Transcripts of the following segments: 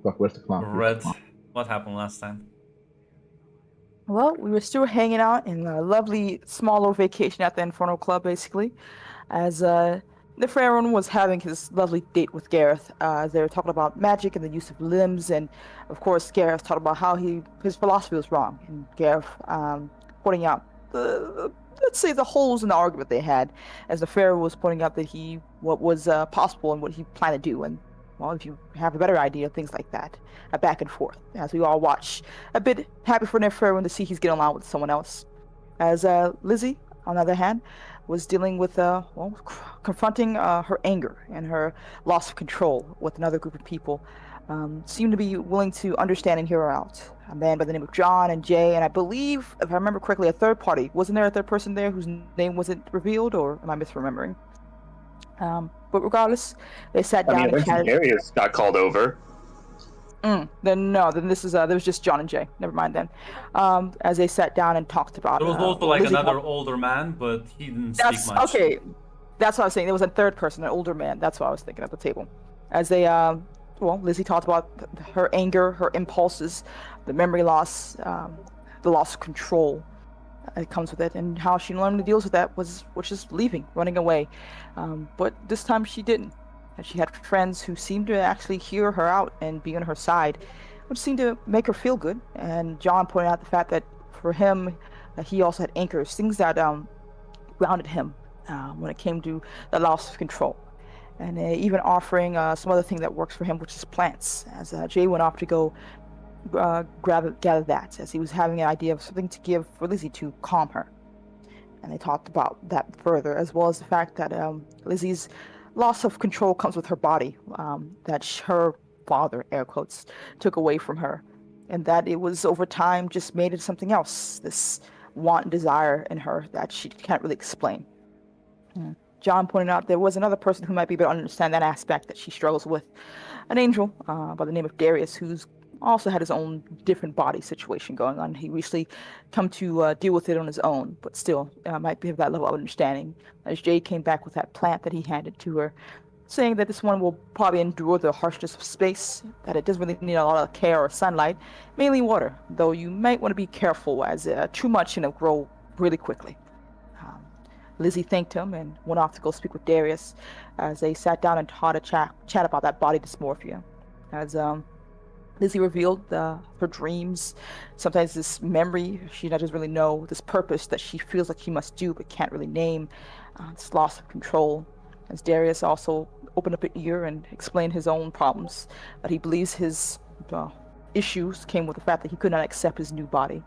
But where's the clown? Where's the Red, clown? what happened last time? Well, we were still hanging out in a lovely small little vacation at the Inferno Club, basically, as the Pharaoh was having his lovely date with Gareth. They were talking about magic and the use of limbs, and of course, Gareth talked about how his philosophy was wrong, and Gareth pointing out let's say the holes in the argument they had, as the Pharaoh was pointing out that what was possible and what he planned to do, and well, if you have a better idea, things like that, back and forth, as we all watch, a bit happy for Nefertari to see he's getting along with someone else. As Lizzie, on the other hand, was dealing with, confronting her anger and her loss of control with another group of people, seemed to be willing to understand and hear her out. A man by the name of John and Jay, and I believe, if I remember correctly, a third party. Wasn't there a third person there whose name wasn't revealed, or am I misremembering? But regardless, they sat down and chatted. Darius got called over. Then this is there was just John and Jay. Never mind then. As they sat down and talked about. There was also like Lizzie another older man, but he didn't speak much. Okay. That's what I was saying. There was a third person, an older man. That's what I was thinking at the table. As they, Lizzie talked about her anger, her impulses, the memory loss, the loss of control that comes with it, and how she normally deals with that was just leaving, running away. But this time she didn't. And she had friends who seemed to actually hear her out and be on her side, which seemed to make her feel good. And John pointed out the fact that for him, he also had anchors, things that grounded him when it came to the loss of control. And even offering some other thing that works for him, which is plants. As Jay went off to go gather that, as he was having an idea of something to give for Lizzie to calm her. And they talked about that further, as well as the fact that Lizzie's loss of control comes with her body, that her father, air quotes, took away from her, and that it was over time just made it something else, this want and desire in her that she can't really explain. John pointed out there was another person who might be able to understand that aspect that she struggles with, an angel by the name of Darius, who's also had his own different body situation going on. He recently come to deal with it on his own, but still might have that level of understanding. As Jay came back with that plant that he handed to her, saying that this one will probably endure the harshness of space, that it doesn't really need a lot of care or sunlight, mainly water, though you might want to be careful, as too much and it'll grow really quickly. Lizzie thanked him and went off to go speak with Darius, as they sat down and had a chat about that body dysmorphia. As Lizzie revealed her dreams, sometimes this memory she doesn't really know, this purpose that she feels like she must do but can't really name, this loss of control. As Darius also opened up an ear and explained his own problems, that he believes his issues came with the fact that he could not accept his new body,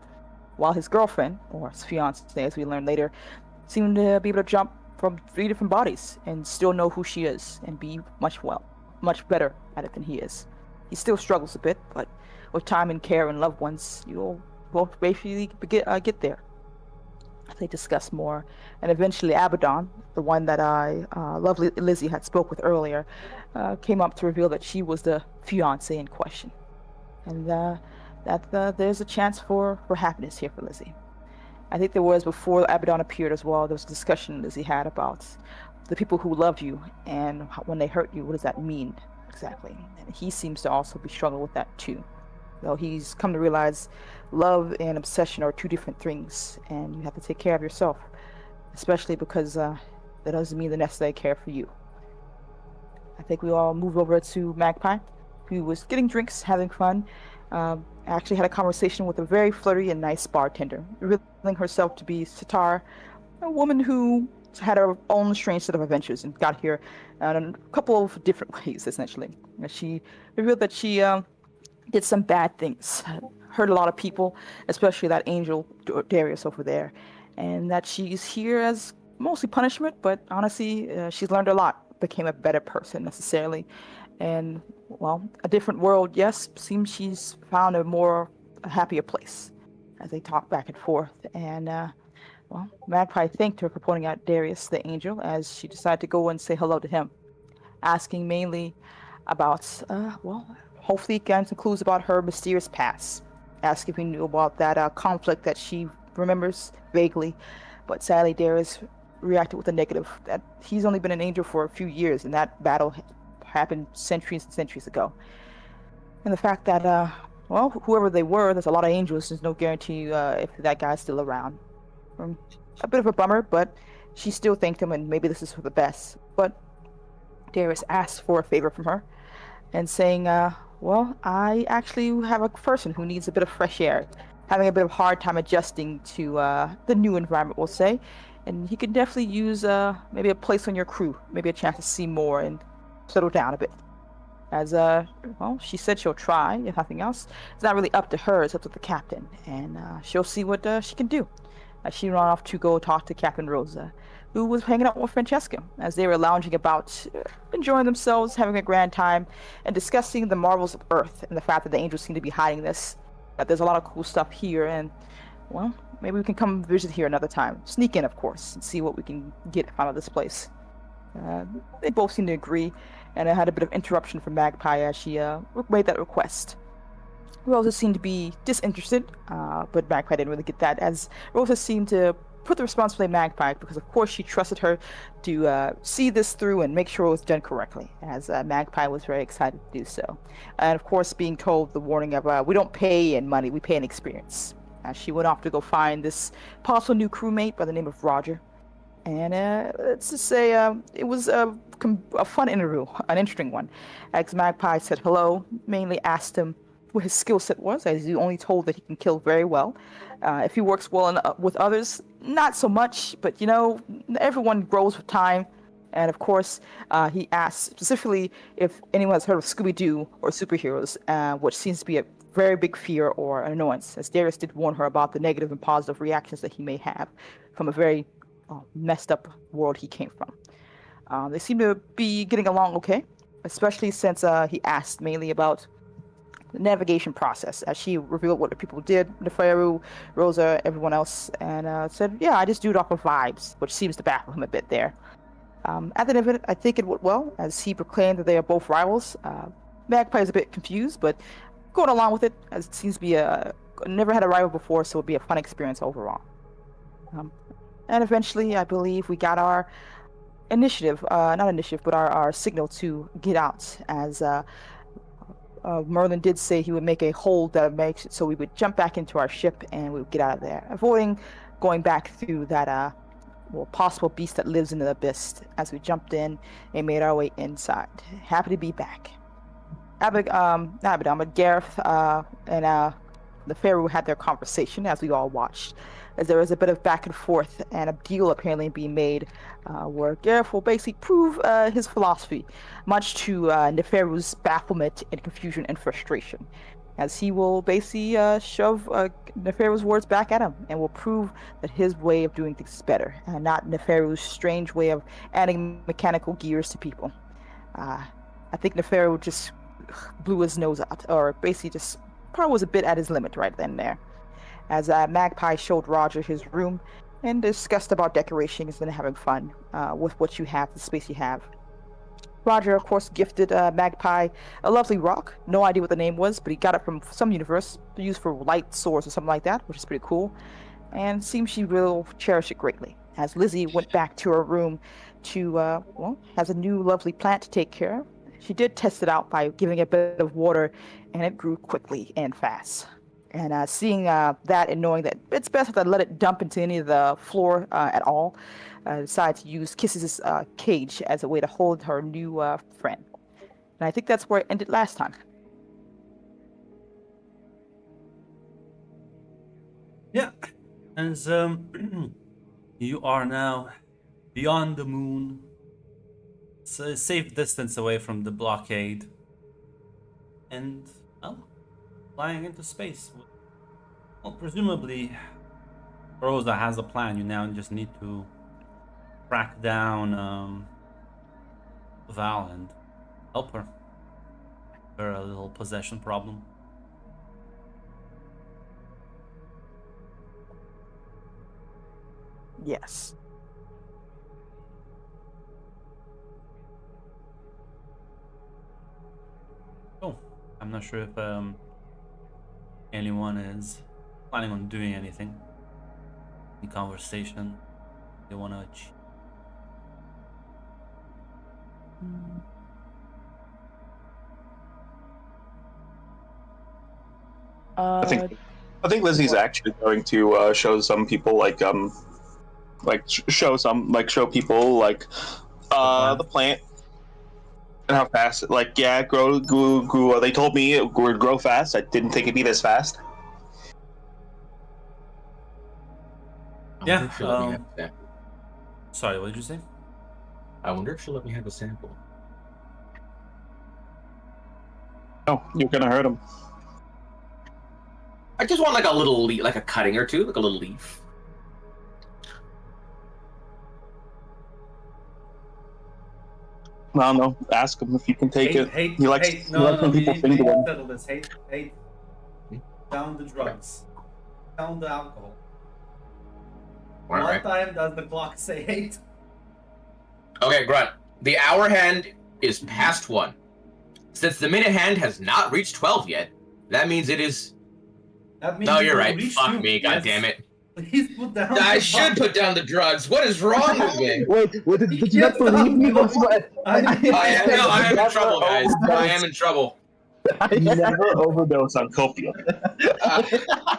while his girlfriend, or his fiancée as we learn later, seemed to be able to jump from 3 different bodies and still know who she is and be much better at it than he is. He still struggles a bit, but with time and care and loved ones, you'll both basically get there. They discuss more, and eventually Abaddon, the one that lovely Lizzie had spoke with earlier, came up to reveal that she was the fiancé in question, and that there's a chance for happiness here for Lizzie. I think there was, before Abaddon appeared as well, there was a discussion Lizzie had about the people who love you, and when they hurt you, what does that mean exactly? And he seems to also be struggling with that too, though he's come to realize love and obsession are 2 different things, and you have to take care of yourself, especially because that doesn't mean the necessary care for you. I think we all move over to Magpie, who was getting drinks, having fun. Actually had a conversation with a very flirty and nice bartender, revealing herself to be Sitar, a woman who had her own strange set of adventures and got here in a couple of different ways, essentially. She revealed that she did some bad things, hurt a lot of people, especially that angel Darius over there, and that she's here as mostly punishment, but honestly, she's learned a lot, became a better person necessarily, and well, a different world, yes, seems she's found a happier place, as they talk back and forth. And Magpie thanked her for pointing out Darius the angel, as she decided to go and say hello to him, asking mainly about hopefully getting some clues about her mysterious past, asking if he knew about that conflict that she remembers vaguely, but sadly Darius reacted with a negative, that he's only been an angel for a few years, and that battle happened centuries and centuries ago. And the fact that, well, whoever they were, there's a lot of angels. There's no guarantee if that guy's still around. A bit of a bummer, but she still thanked him, and maybe this is for the best. But Darius asked for a favor from her, and saying, well, I actually have a person who needs a bit of fresh air, having a bit of hard time adjusting to the new environment, we'll say, and he could definitely use maybe a place on your crew, maybe a chance to see more and settle down a bit. As well, she said she'll try, if nothing else. It's not really up to her, it's up to the captain, and she'll see what she can do. She ran off to go talk to Captain Rosa, who was hanging out with Francesca as they were lounging about, enjoying themselves, having a grand time, and discussing the marvels of Earth and the fact that the angels seem to be hiding this. That there's a lot of cool stuff here, and, well, maybe we can come visit here another time. Sneak in, of course, and see what we can get out of this place. They both seemed to agree, and I had a bit of interruption from Magpie as she made that request. Rosa seemed to be disinterested, but Magpie didn't really get that, as Rosa seemed to put the responsibility on Magpie, because of course she trusted her to see this through and make sure it was done correctly, as Magpie was very excited to do so. And of course being told the warning of, we don't pay in money, we pay in experience. She went off to go find this possible new crewmate by the name of Roger. And let's just say it was a fun interview, an interesting one. As Magpie said hello, mainly asked him what his skill set was, as he only told that he can kill very well. If he works well with others, not so much, but you know, everyone grows with time. And of course, he asked specifically if anyone has heard of Scooby-Doo or superheroes, which seems to be a very big fear or an annoyance, as Darius did warn her about the negative and positive reactions that he may have from a very messed up world he came from. They seem to be getting along okay, especially since he asked mainly about the navigation process, as she revealed what the people did, Neferu, Rosa, everyone else, and said, yeah, I just do it off of vibes, which seems to baffle him a bit there. At the end of it, I think it went well, as he proclaimed that they are both rivals. Magpie is a bit confused, but going along with it, as it seems to be never had a rival before, so it would be a fun experience overall. And eventually, I believe we got our initiative, not initiative, but our signal to get out, as Merlin did say he would make a hold that makes it so we would jump back into our ship and we would get out of there, avoiding going back through that possible beast that lives in the abyss, as we jumped in and made our way inside. Happy to be back. Not Abaddon, but Gareth and Neferu had their conversation as we all watched, as there was a bit of back and forth and a deal apparently being made where Gareth will basically prove his philosophy, much to Neferu's bafflement and confusion and frustration, as he will basically shove Neferu's words back at him and will prove that his way of doing things is better, and not Neferu's strange way of adding mechanical gears to people. I think Neferu just blew his nose out, or basically just probably was a bit at his limit right then and there, as Magpie showed Roger his room and discussed about decorations and having fun with what you have, the space you have. Roger, of course, gifted Magpie a lovely rock. No idea what the name was, but he got it from some universe, used for light source or something like that, which is pretty cool. And seems she will cherish it greatly. As Lizzie went back to her room to, has a new lovely plant to take care of. She did test it out by giving it a bit of water, and it grew quickly and fast. And seeing that and knowing that it's best to let it dump into any of the floor at all, decided to use Kiss's cage as a way to hold her new friend. And I think that's where it ended last time. Yeah, as you are now beyond the moon, it's a safe distance away from the blockade, and well, flying into space. Well, presumably Rosa has a plan. You now just need to track down Val and help her. Her a little possession problem. Yes. Oh, I'm not sure if anyone is planning on doing anything. Any conversation they want to achieve. I think Lizzie's actually going to show some people show people the plant and how fast it grew. They told me it would grow fast. I didn't think it'd be this fast. Yeah, wonder if she'll let me have a sample. Sorry, what did you say? I wonder if she'll let me have a sample. Oh, you're gonna hurt him. I just want like a little leaf, like a cutting or two, like a little leaf. No. Ask him if you can take it. Hate, He likes hate. he likes when people we finger need to him. settle this. Hate. Down the drugs. Down the alcohol. All right. What time does the clock say 8? Okay, Grunt. The hour hand is past 1. Since the minute hand has not reached 12 yet, that means it is. That means No, it you're will right. reach Fuck 2. me, Yes. goddammit. Please put down. I the should clock. put down the drugs. What is wrong with me? Wait, did you not believe me? I am in trouble, guys. I am in trouble. Never overdose on copium.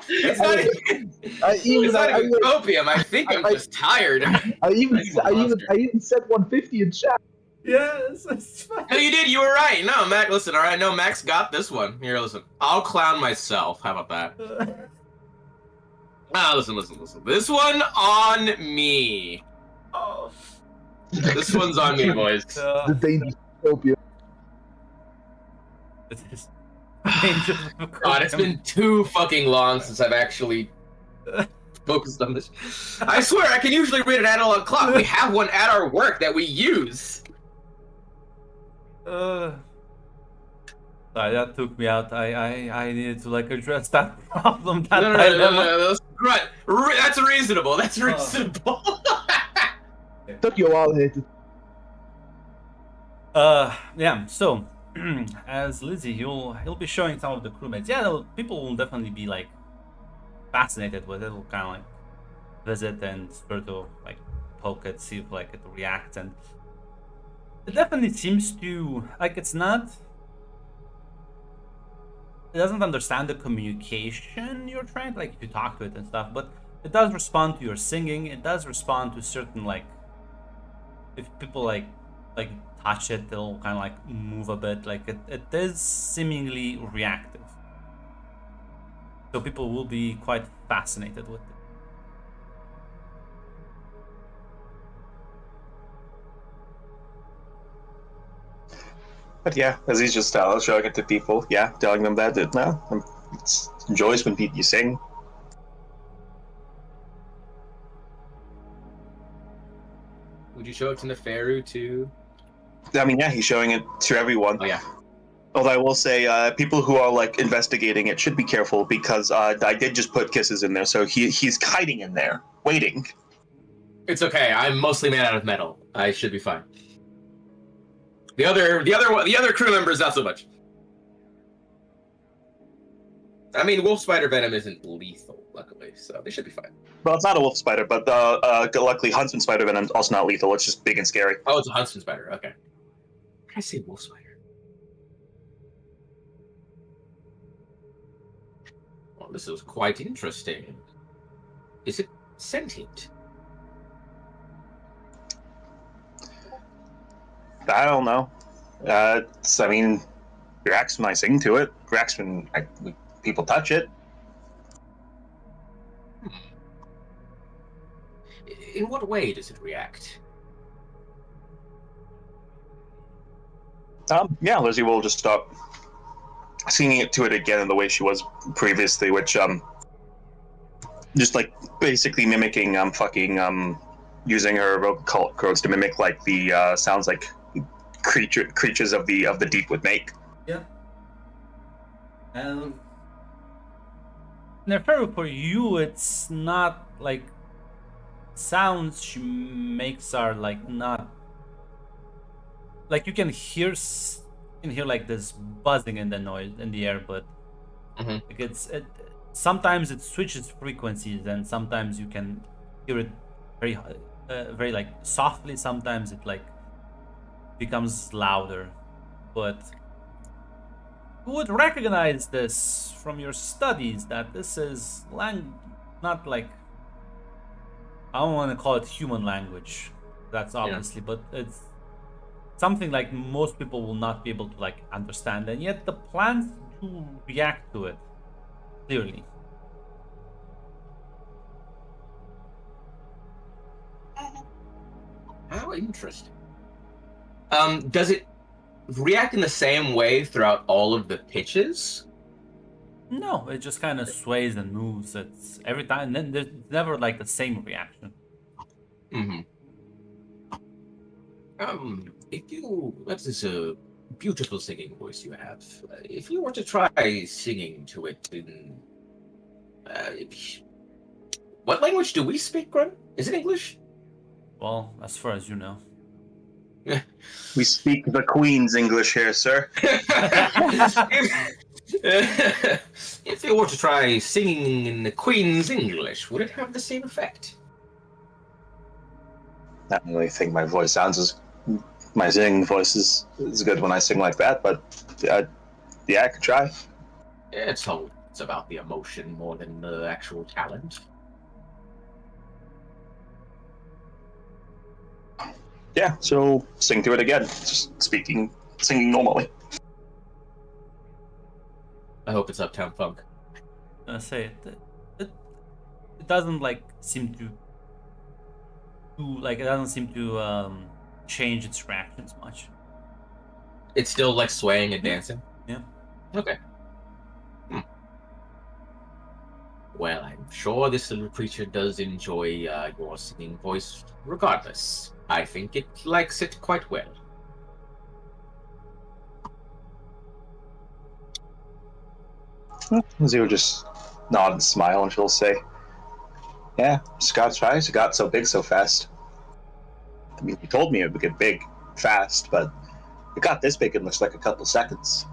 It's not even copium. I think I'm just tired. I even said 150 in chat. Yes, it's fine. No, you did. You were right. No, Max. Listen. All right. No, Max got this one. Here, listen. I'll clown myself. How about that? Listen. This one on me. Oh. This one's on me, boys. The dangerous copium. It is dangerous. God, it's been too fucking long since I've actually focused on this. I swear, I can usually read an analog clock. We have one at our work that we use. Sorry, that took me out. I needed to address that problem. That No. Right. That's reasonable. That's reasonable. Took you a while here to... Yeah. So, as Lizzie, he'll be showing some of the crewmates. Yeah, people will definitely be fascinated with it. Will kind of visit and sort of poke it, see if it reacts, and it definitely seems to it's not. It doesn't understand the communication you're trying if you talk to it and stuff, but it does respond to your singing. It does respond to certain if people touch it, it'll kind of move a bit. It is seemingly reactive, so people will be quite fascinated with it. But yeah, as he's just showing it to people, telling them that it enjoys when you sing. Would you show it to Neferu too? I mean, he's showing it to everyone. Oh yeah. Although I will say, people who are investigating it should be careful because I did just put kisses in there, so he's hiding in there, waiting. It's okay. I'm mostly made out of metal. I should be fine. The other crew members, not so much. I mean, wolf spider venom isn't lethal, luckily, so they should be fine. Well, it's not a wolf spider, but luckily huntsman spider venom is also not lethal. It's just big and scary. Oh, it's a huntsman spider. Okay. Why did I say wolf spider? Well, this is quite interesting. Is it sentient? I don't know. I mean, reacts when I sing to it. Reacts when people touch it. In what way does it react? Lizzie will just stop singing it to it again in the way she was previously, which just basically mimicking using her vocal cords to mimic the sounds creatures of the deep would make. Yeah. And Neferu, for you, it's not sounds she makes are not you can hear this buzzing in the noise in the air, but sometimes it switches frequencies, and sometimes you can hear it very softly. Sometimes it becomes louder, but You would recognize this from your studies that this is not like, I don't want to call it human language. That's obviously, but it's something like most people will not be able to like understand, and yet the plants do react to it clearly. How interesting. Does it react in the same way throughout all of the pitches? No, it just kind of sways and moves. It's every time, and then there's never like the same reaction. Mm-hmm. That is a beautiful singing voice you have. If you were to try singing to it in, what language do we speak, Grim? Is it English? Well, as far as you know. We speak the Queen's English here, sir. If you were to try singing in the Queen's English, would it have the same effect? I don't really think my singing voice is good when I sing like that, but yeah, I could try. It's about the emotion more than the actual talent. Yeah, so sing to it again, just singing normally. I hope it's Uptown Funk. I say it doesn't like seem to it doesn't seem to change its reactions much. It's still like swaying and dancing? Yeah. Okay. Well, I'm sure this little creature does enjoy your singing voice regardless. I think it likes it quite well. Lizzie will just nod and smile, and she'll say, "Yeah, Scott's right. It got so big so fast. I mean, he told me it would get big fast, but it got this big in looks like a couple seconds."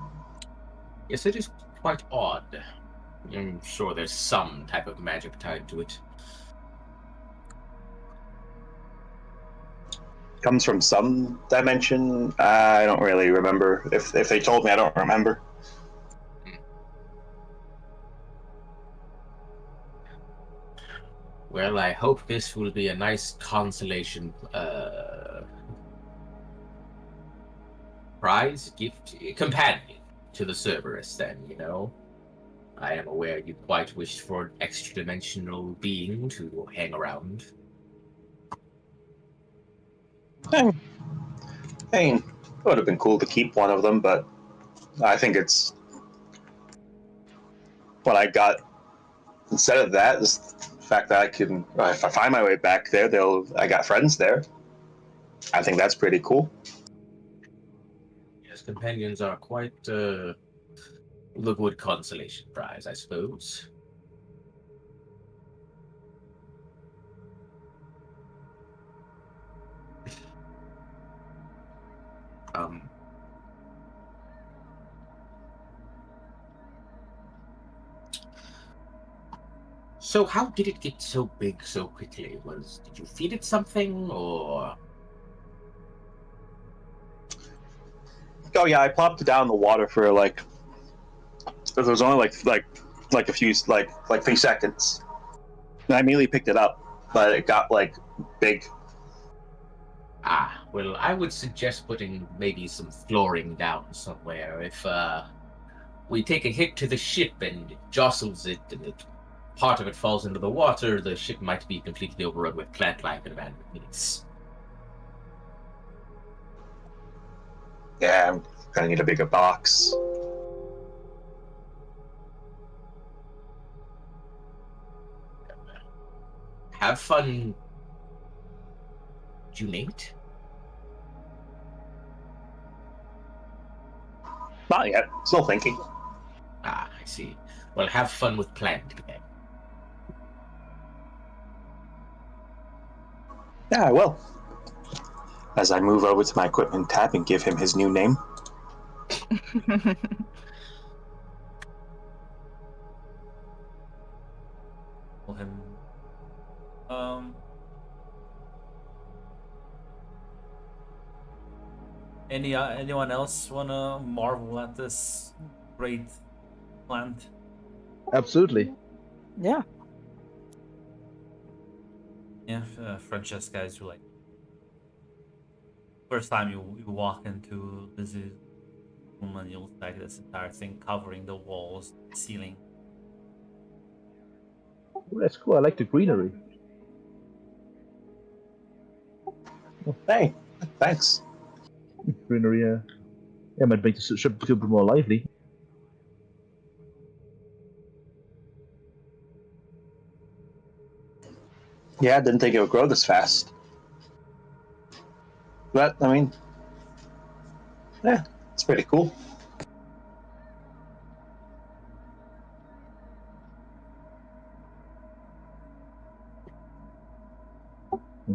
Yes, it is quite odd. I'm sure there's some type of magic tied to it. Comes from some dimension. I don't really remember. If they told me, I don't remember. Well, I hope this will be a nice consolation prize, gift, companion to the Cerberus, then, you know. I am aware you quite wished for an extra-dimensional being to hang around. I mean, it would have been cool to keep one of them, but I think it's what I got instead of that is the fact that I can, if I find my way back there, I got friends there. I think that's pretty cool. Yes, companions are quite the good consolation prize, I suppose. So how did it get so big so quickly? Did you feed it something, or? Oh yeah, I plopped it down in the water for like. It was only like a few like 3 seconds. And I immediately picked it up, but it got like big. Ah, well, I would suggest putting maybe some flooring down somewhere. If we take a hit to the ship and it jostles it, and part of it falls into the water, the ship might be completely overrun with plant life in a matter of minutes. Yeah, I'm gonna need a bigger box. Have fun. Did you name it? Not yet. Still thinking. Ah, I see. Well, have fun with planting then. Yeah, I will. As I move over to my equipment tab and give him his new name. Him. Anyone else wanna marvel at this great plant. Absolutely. Yeah. Yeah, Francesca, as you like. First time you walk into Lizzie's room and you'll like this entire thing covering the walls, ceiling. Oh, that's cool. I like the greenery. Hey, thanks. Greenery, yeah, might make the ship a bit more lively. Yeah, I didn't think it would grow this fast. But, I mean, yeah, it's pretty cool.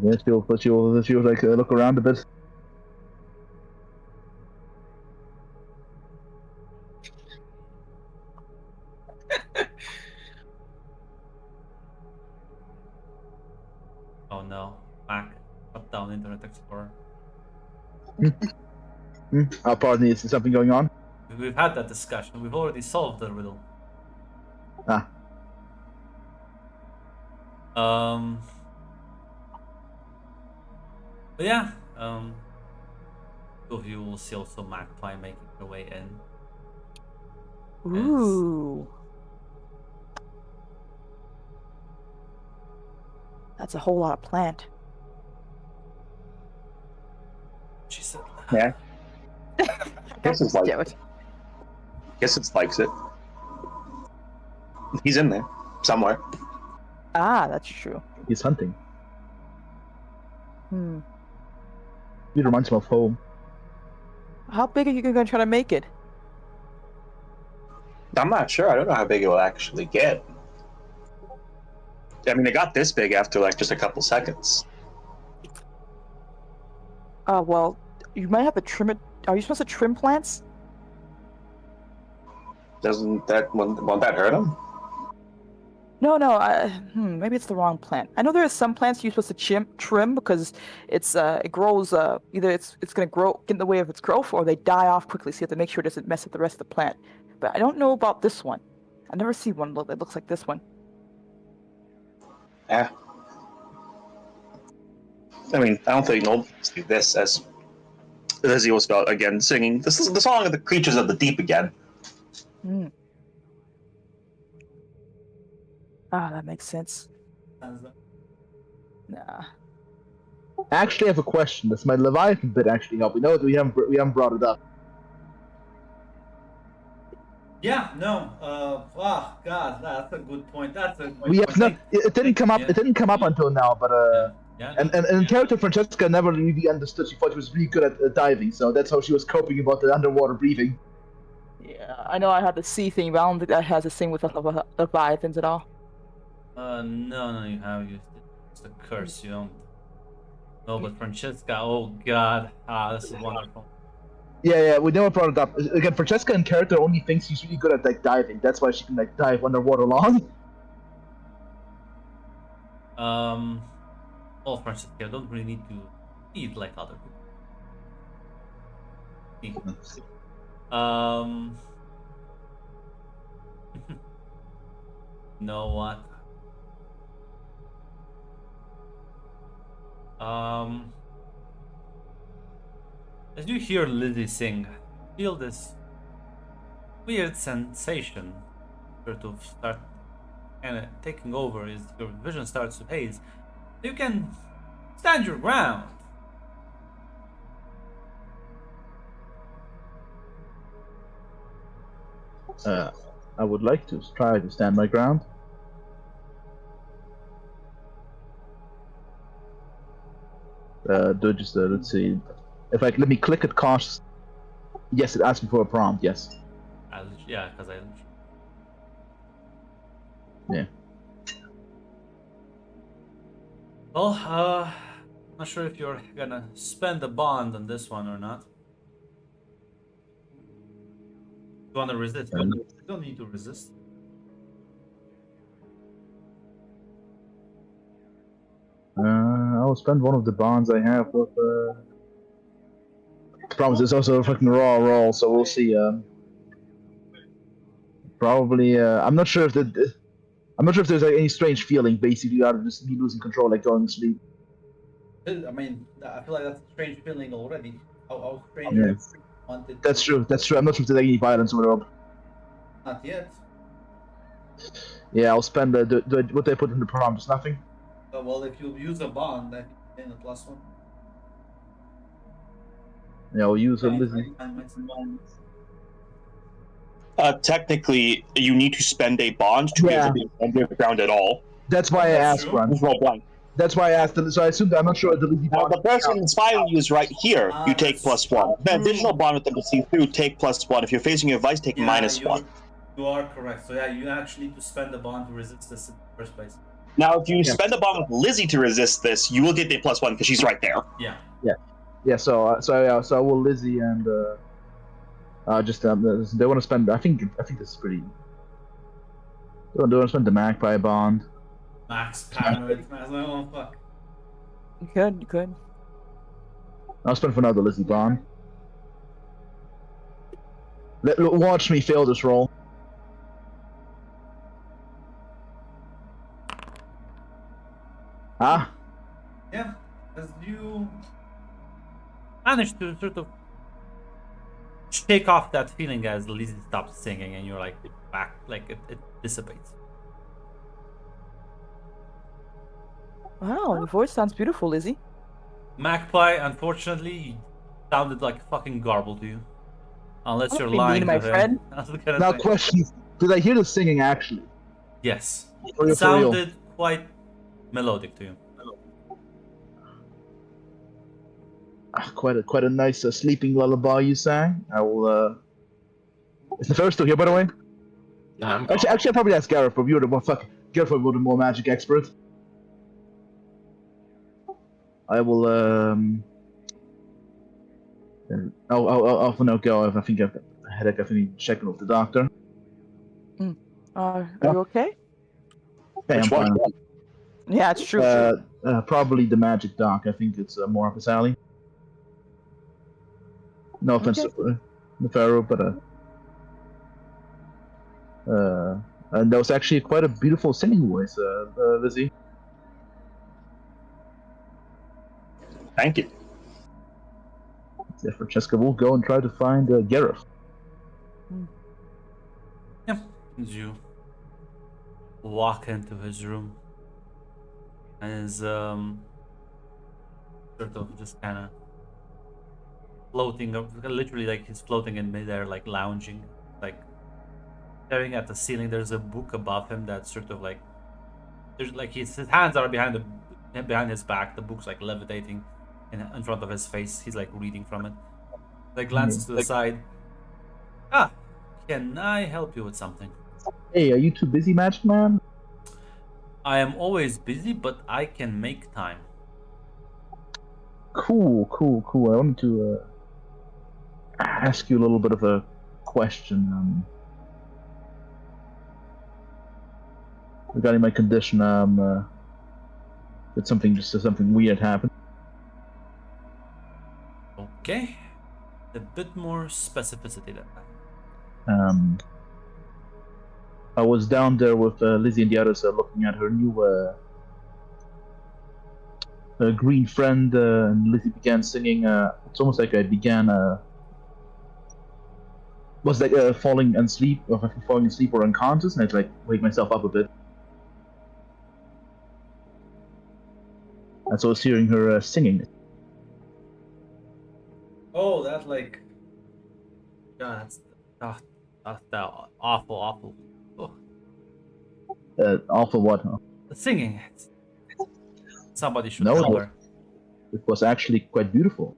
Yeah, she'll like look around a bit. Oh no, Mac, shut down Internet Explorer. Pardon me, is there something going on? We've had that discussion. We've already solved the riddle. Ah. But yeah, two of you will see also Magpie making her way in. Ooh. That's a whole lot of plant. She said, Yeah. Guess it's like, Damn it. guess it likes it. He's in there somewhere. Ah, that's true. He's hunting. Hmm. It reminds him of home. How big are you gonna try to make it? I'm not sure. I don't know how big it will actually get. I mean, it got this big after like just a couple seconds. Well, you might have to trim it. Are you supposed to trim plants? Won't that hurt him? No. Maybe it's the wrong plant. I know there are some plants you're supposed to trim because it grows. Either it's gonna grow get in the way of its growth, or they die off quickly. So you have to make sure it doesn't mess up the rest of the plant. But I don't know about this one. I never see one that looks like this one. Yeah. I mean, I don't think you'll see this as Lizzie was about again singing. This is the song of the creatures of the deep again. Hmm. Ah, that makes sense. Nah. Actually, I have a question. Does my Leviathan bit actually help? We know that we haven't brought it up. yeah, no. God, that's a good point. That's a good We point. have not. It didn't come up. Yeah. It didn't come up until now. But Yeah, and character Francesca never really understood. She thought she was really good at diving, so that's how she was coping about the underwater breathing. Yeah, I know I had the sea thing, but I don't think that has a thing with the Leviathans at all. no, you have used it. It's a curse, you don't. No, but Francesca, oh god. This is wonderful. Yeah, we never brought it up. Again, Francesca in character only thinks she's really good at like diving. That's why she can like dive underwater long. Well, Francesca, I don't really need to eat like other people. Know what? As you hear Lizzie sing, feel this weird sensation sort of start kind of taking over as your vision starts to haze. You can stand your ground. I would like to try to stand my ground. Let's see. If I let me click it cautious. Yes, it asks me for a prompt. Yes. Yeah, because I. Yeah. Well, not sure if you're gonna spend a bond on this one or not. You wanna resist? You don't need to resist. I'll spend one of the bonds I have with. The problem is it's also a fucking raw roll, so we'll see. Probably. I'm not sure if there's like any strange feeling basically out of just me losing control, like going to sleep. I mean, I feel like that's a strange feeling already. How strange Yeah. you wanted. That's true. That's true. I'm not sure if there's any violence in the world. Not yet. Yeah, I'll spend what they put in the prompt. Just nothing. Well, if you use a bond, then you gain a +1. Yeah, I'll use a Lizzie. Technically, you need to spend a bond to be able to be underground at all. That's why I That's asked, true. Ron. Just roll blind. That's why I asked. So I assumed I'm not sure if the Lizzie Now, bond. the person inspiring you is right here. You take that's +1. The true. additional bond with them to see through, take +1. If you're facing your vice, take -1. You are correct. So yeah, you actually need to spend a bond to resist this in the first place. Now, if you spend a bond with Lizzie to resist this, you will get the +1 because she's right there. Yeah. Yeah. So I will Lizzie and they want to spend. I think this is pretty. They want to spend the Magpie bond. Max paranoid. Oh fuck. You could. I'll spend for now the Lizzie bond. Watch me fail this roll. Ah, Yeah, as you manage to sort of shake off that feeling as Lizzie stops singing and you're like back, like it dissipates. Wow, your voice sounds beautiful, Lizzie. Magpie, unfortunately, sounded like fucking garble to you. Unless Don't you're be mean, lying my to her. friend. I was gonna now say- question: did I hear the singing actually? Yes. For real, It for real? sounded quite melodic to you. Quite a nice sleeping lullaby you sang. I will. Is the first still here, by the way? I'm Actually, I'll probably ask Gareth, but you're the one. Fuck, Gareth will be the more magic expert. I will. I'll for now go. I think I've got a headache. I think I need to check in with the doctor. Are Yeah. you okay? Okay, I'm Which one? fine. Yeah, it's true. Probably the magic doc. I think it's more up his alley. No offense to Pharaoh, but and that was actually quite a beautiful singing voice, Lizzie. Thank you. Yeah, Francesca will go and try to find Gareth. Yeah. As you walk into his room, and is sort of just kind of floating, literally like he's floating in midair, like lounging, like staring at the ceiling. There's a book above him that's sort of like there's like his hands are behind his back. The book's like levitating in front of his face. He's like reading from it. Like glances to the side. Ah, can I help you with something? Hey, are you too busy, Magic Man? I am always busy, but I can make time. Cool. I wanted to ask you a little bit of a question regarding my condition. It's something weird happened. Okay. A bit more specificity than that. I was down there with Lizzie and the others looking at her new green friend, and Lizzie began singing. It's almost like I began was like falling asleep or unconscious, and I'd like wake myself up a bit. And so I was hearing her singing. Oh, that like. God, that's awful. Oh, Awful what? Huh? the singing. Somebody should No, tell it her. It was actually quite beautiful.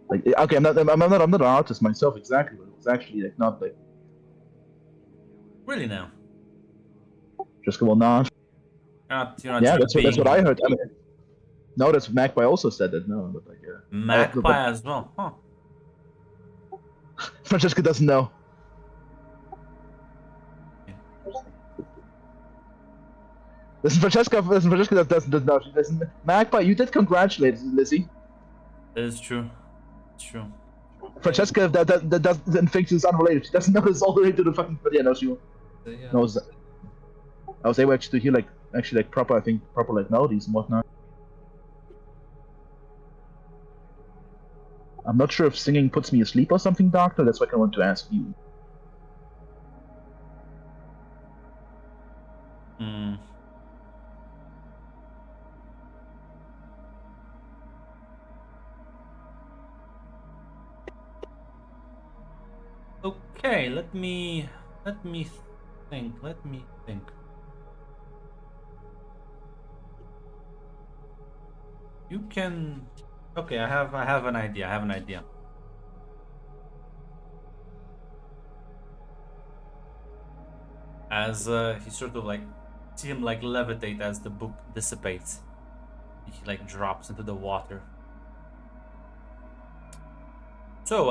Like, okay, I'm not an artist myself exactly, but it was actually like not like Really now. just go on not. You're not Yeah, just that's what being I heard. I mean, no, that's Magpie also said that. No, but like Magpie as well. Huh. Francesca doesn't know. Francesca doesn't know. She doesn't. Magpie, you did congratulate Lizzie. That is true. It's true. Francesca, that doesn't think she's unrelated. She doesn't know it's all related to the fucking. But yeah, no, she Yeah. knows that. I was able actually to hear like proper like melodies and whatnot. I'm not sure if singing puts me asleep or something, Doctor. That's what I want to ask you. Hmm. Okay, let me think. Let me think. You can. Okay, I have an idea. I have an idea. As he sort of like see him like levitate as the book dissipates. He like drops into the water. So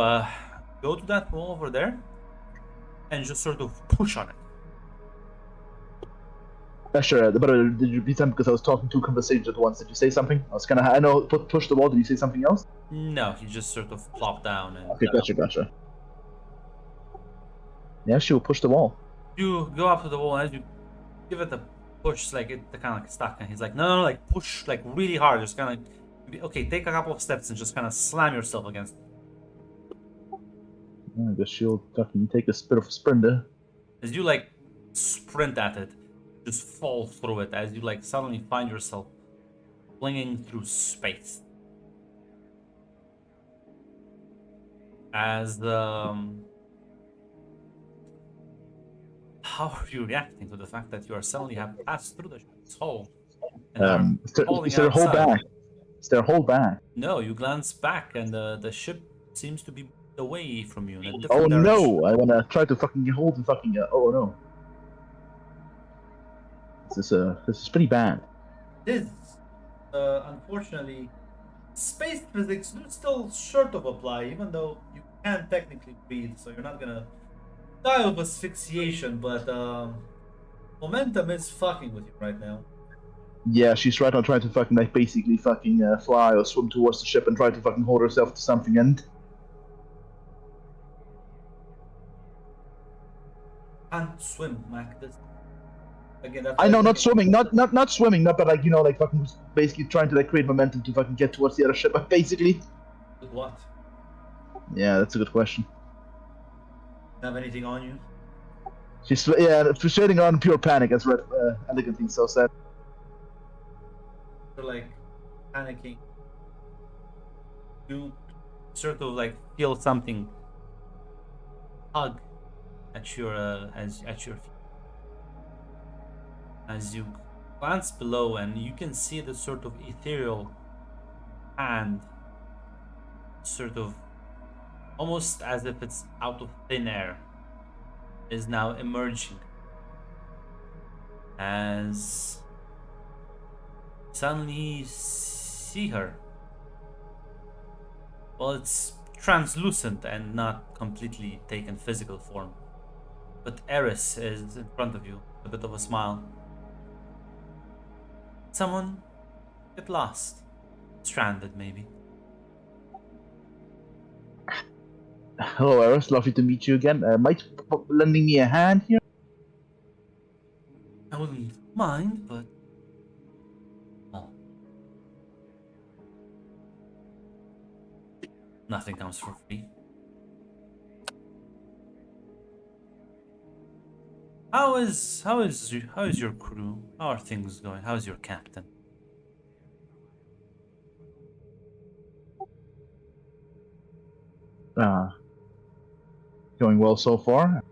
go to that wall over there and just sort of push on it. Sure. But did you repeat something because I was talking two conversations at once? Did you say something? I know. Push the wall. Did you say something else? No, he just sort of plopped down and Okay, gotcha. Yeah, she will push the wall. you go up to the wall and as you give it a push, it's like it kind of like stuck, and he's like, no, like push like really hard, just kind of okay, take a couple of steps and just kind of slam yourself against it. I guess she'll fucking take a bit of a sprinter. As you like sprint at it, just fall through it as you like suddenly find yourself flinging through space. As how are you reacting to the fact that you are suddenly have passed through the ship's hull? And Is there a hold outside? back? Is there a hold back? No, you glance back and the ship seems to be away from you in a Oh different direction. no! I wanna try to fucking hold the fucking. Oh no! This is pretty bad. This, unfortunately, space physics do still sort of apply, even though you can technically breathe, so you're not gonna die of asphyxiation, but momentum is fucking with you right now. Yeah, she's right on trying to fucking like basically fucking fly or swim towards the ship and try to fucking hold herself to something. And Can't swim, Mac. This again. That's I know, not swimming, not swimming, not but like like fucking basically trying to like create momentum to fucking get towards the other ship. But basically, With what? yeah, that's a good question. Have anything on you? She's shading on pure panic, as Red elegantly so said. You're like panicking. You sort of like feel something hug at your at your feet. As you glance below, and you can see the sort of ethereal hand, sort of almost as if it's out of thin air, is now emerging. As suddenly you see her. Well, it's translucent and not completely taken physical form. But Eris is in front of you, a bit of a smile. Someone get lost. Stranded, maybe. Hello, Eris. Lovely to meet you again. Might lending me a hand here? I wouldn't mind, but... Oh. Nothing comes for free. How is your crew? How are things going? How's your captain? Going well so far.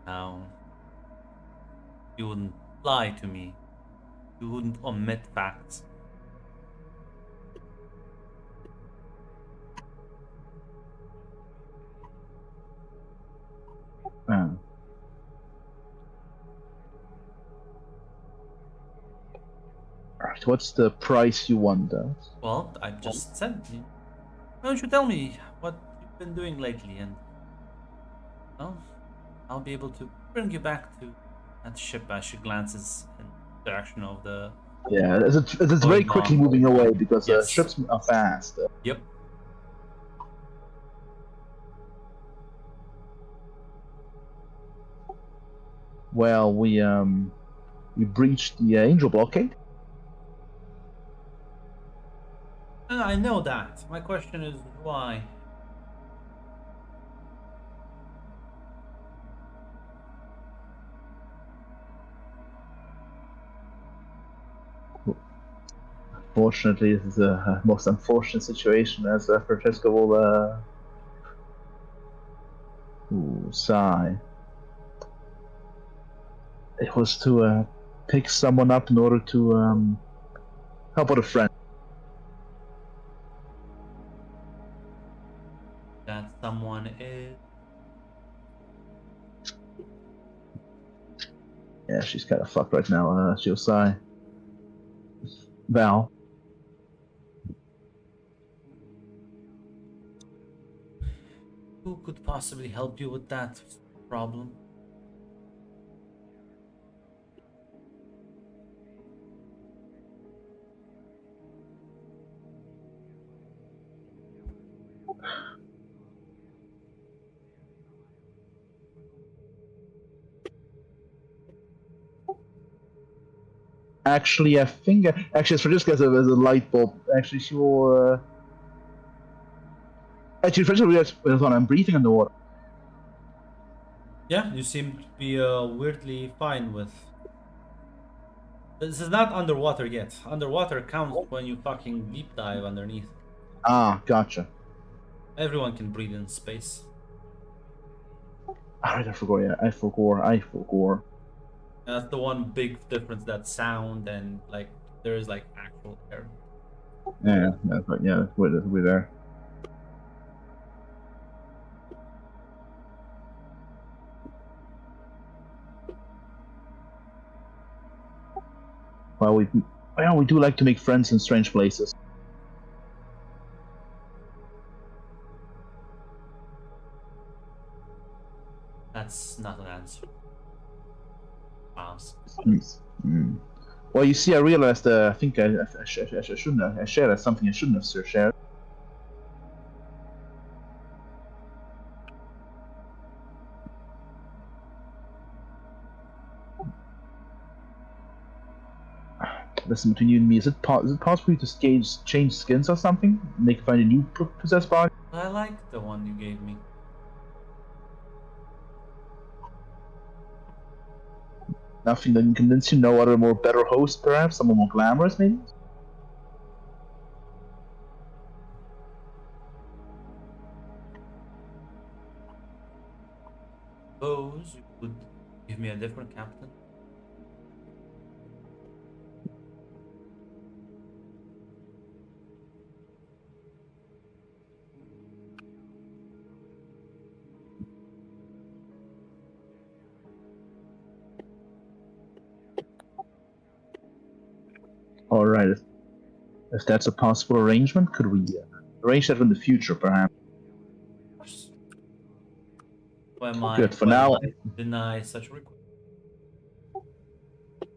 Now, you wouldn't lie to me. You wouldn't omit facts. Alright, what's the price you want? Well, I just said. Why don't you tell me what you've been doing lately, and well, I'll be able to bring you back to at the ship as she glances in the direction of the. Yeah, it's very Going quickly on. moving away because Yes. ships are fast. Yep. Well, we breached the Angel blockade. And I know that. My question is why. Fortunately, this is a most unfortunate situation, as Francesco will sigh. It was to pick someone up in order to help out a friend. That someone is. Yeah, she's kind of fucked right now. She'll sigh. Val. Who could possibly help you with that problem? Actually, I think actually, Francesca has a light bulb. Actually, she will. Actually, Francesca realized I'm breathing underwater. Yeah, you seem to be weirdly fine with. This is not underwater yet. Underwater counts when you fucking deep dive underneath. Ah, gotcha. Everyone can breathe in space. Alright, I forgot. Yeah, I forgot. That's the one big difference. That sound and like there is like actual air. Yeah, we're there. Well, we do like to make friends in strange places. That's not an answer. Mm. Well, you see, I realized. I think I shouldn't have. I shared something I shouldn't have shared. Listen, between you and me, is it possible to change skins or something? Find a new possessed body? I like the one you gave me. Nothing that can convince you? No other more better host, perhaps? Someone more glamorous, maybe? Suppose you could give me a different captain. All right. If that's a possible arrangement, could we arrange that in the future, perhaps? Why am Good, for now. Deny such a request?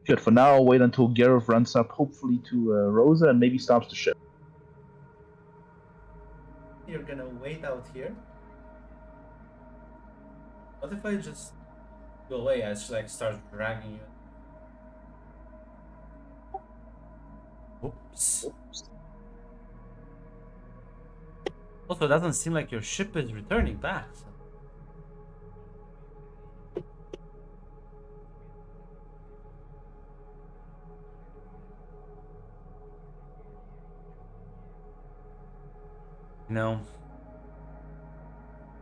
Good. For now, I'll wait until Gareth runs up, hopefully to Rosa, and maybe stops the ship. You're gonna wait out here? What if I just go away? I just like start dragging you. Oops. Also, it doesn't seem like your ship is returning back. So. You know,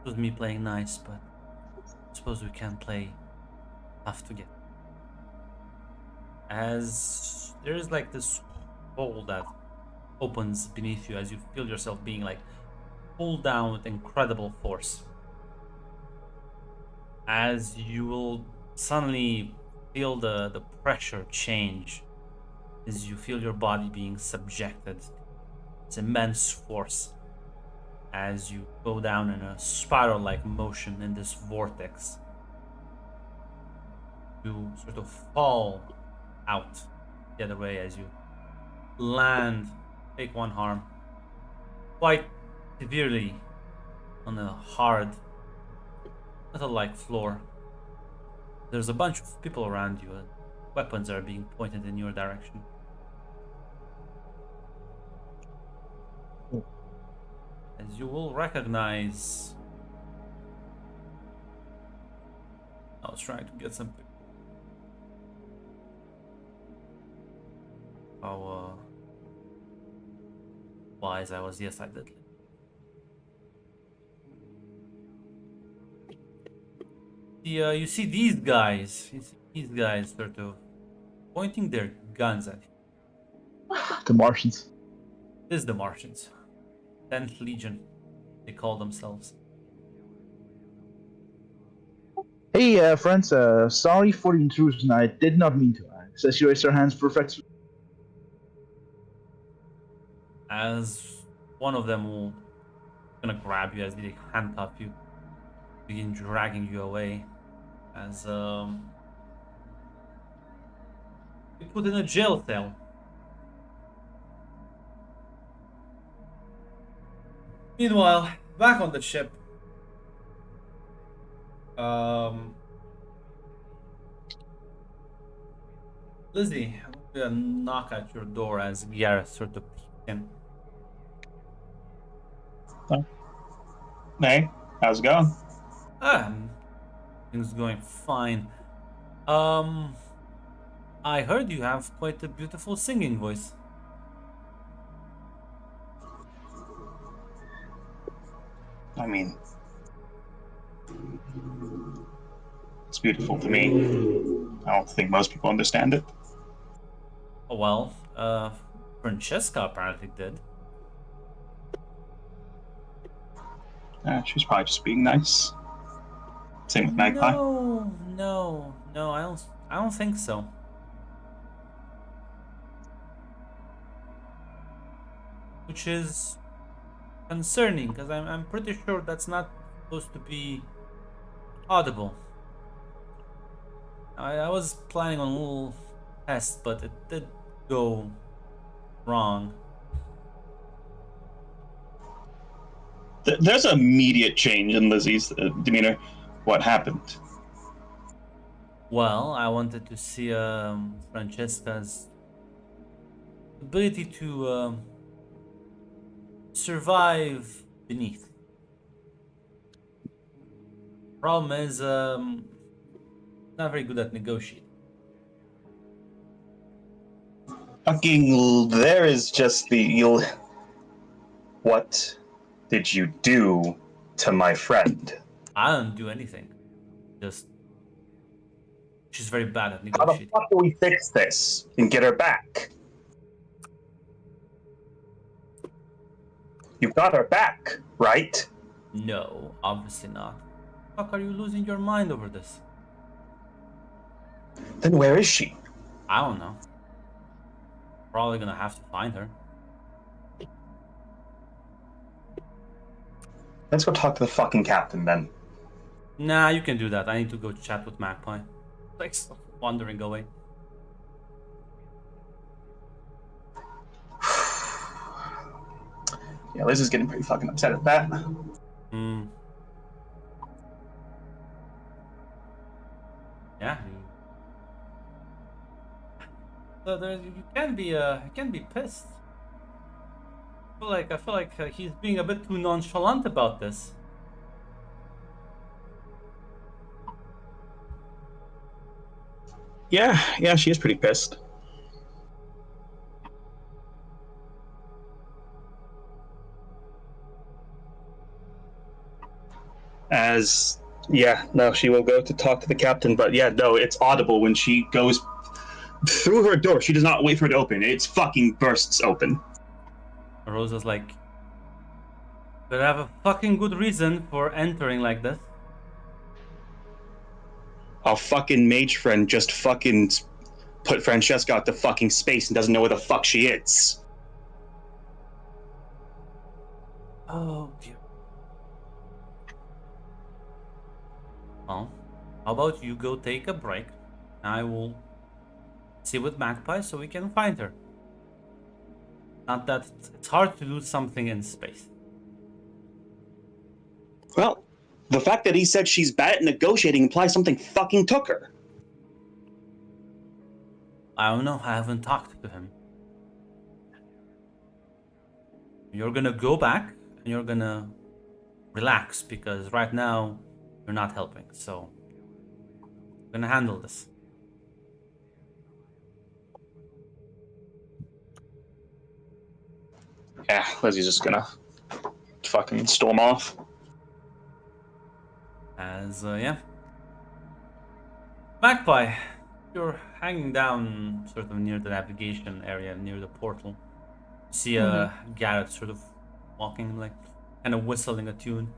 it was me playing nice, but I suppose we can't play tough together. As there is like this hole that opens beneath you as you feel yourself being like pulled down with incredible force. As you will suddenly feel the pressure change as you feel your body being subjected to this immense force as you go down in a spiral-like motion in this vortex. You sort of fall out the other way as you land, take one harm, quite severely on a hard, metal-like floor. There's a bunch of people around you, and weapons are being pointed in your direction. As you will recognize, I was trying to get some. How wise I was. Yes, I did. You see these guys. You see these guys sort of pointing their guns at you. The Martians. This is the Martians. 10th Legion, they call themselves. Hey, friends. Sorry for the intrusion. I did not mean to. Says you raise your hands perfectly. As one of them will gonna grab you as they handcuff you, begin dragging you away, as you put in a jail cell. Meanwhile, back on the ship, Lizzie, I'm gonna knock at your door as Gareth sort of peeks in. Hey, how's it going? Things going fine. I heard you have quite a beautiful singing voice. I mean, it's beautiful to me. I don't think most people understand it. Oh, well, Francesca apparently did. She's probably just being nice. Same with Magpie. No, I don't think so. Which is concerning, because I'm pretty sure that's not supposed to be audible. I was planning on a little test, but it did go wrong. There's an immediate change in Lizzie's demeanor. What happened? Well, I wanted to see Francesca's ability to survive beneath. Problem is, not very good at negotiating. Fucking, there is just the What did you do to my friend? I don't do anything. Just she's very bad at How the negotiating. fuck do we fix this and get her back? You've got her back, right? No, obviously not. Fuck, are you losing your mind over this? Then where is she? I don't know. Probably gonna have to find her. Let's go talk to the fucking captain then. Nah, you can do that. I need to go chat with Magpie. Like wandering away. Yeah, Liz is getting pretty fucking upset at that. Yeah. So there, you can be pissed. I feel like he's being a bit too nonchalant about this. Yeah, she is pretty pissed. She will go to talk to the captain, but yeah, no, it's audible when she goes through her door. She does not wait for it to open. It's fucking bursts open. Rosa's like, but I have a fucking good reason for entering like this. Our fucking mage friend just fucking put Francesca out to fucking space and doesn't know where the fuck she is. Oh dear. Well, how about you go take a break I will see with Magpie so we can find her. Not that it's hard to do something in space. Well, the fact that he said she's bad at negotiating implies something fucking took her. I don't know. I haven't talked to him. You're gonna go back and you're gonna relax because right now you're not helping. So I'm gonna handle this. Yeah, Lizzie's just gonna fucking storm off. Yeah. Magpie, you're hanging down sort of near the navigation area, near the portal. You see Garrett sort of walking, like, kind of whistling a tune.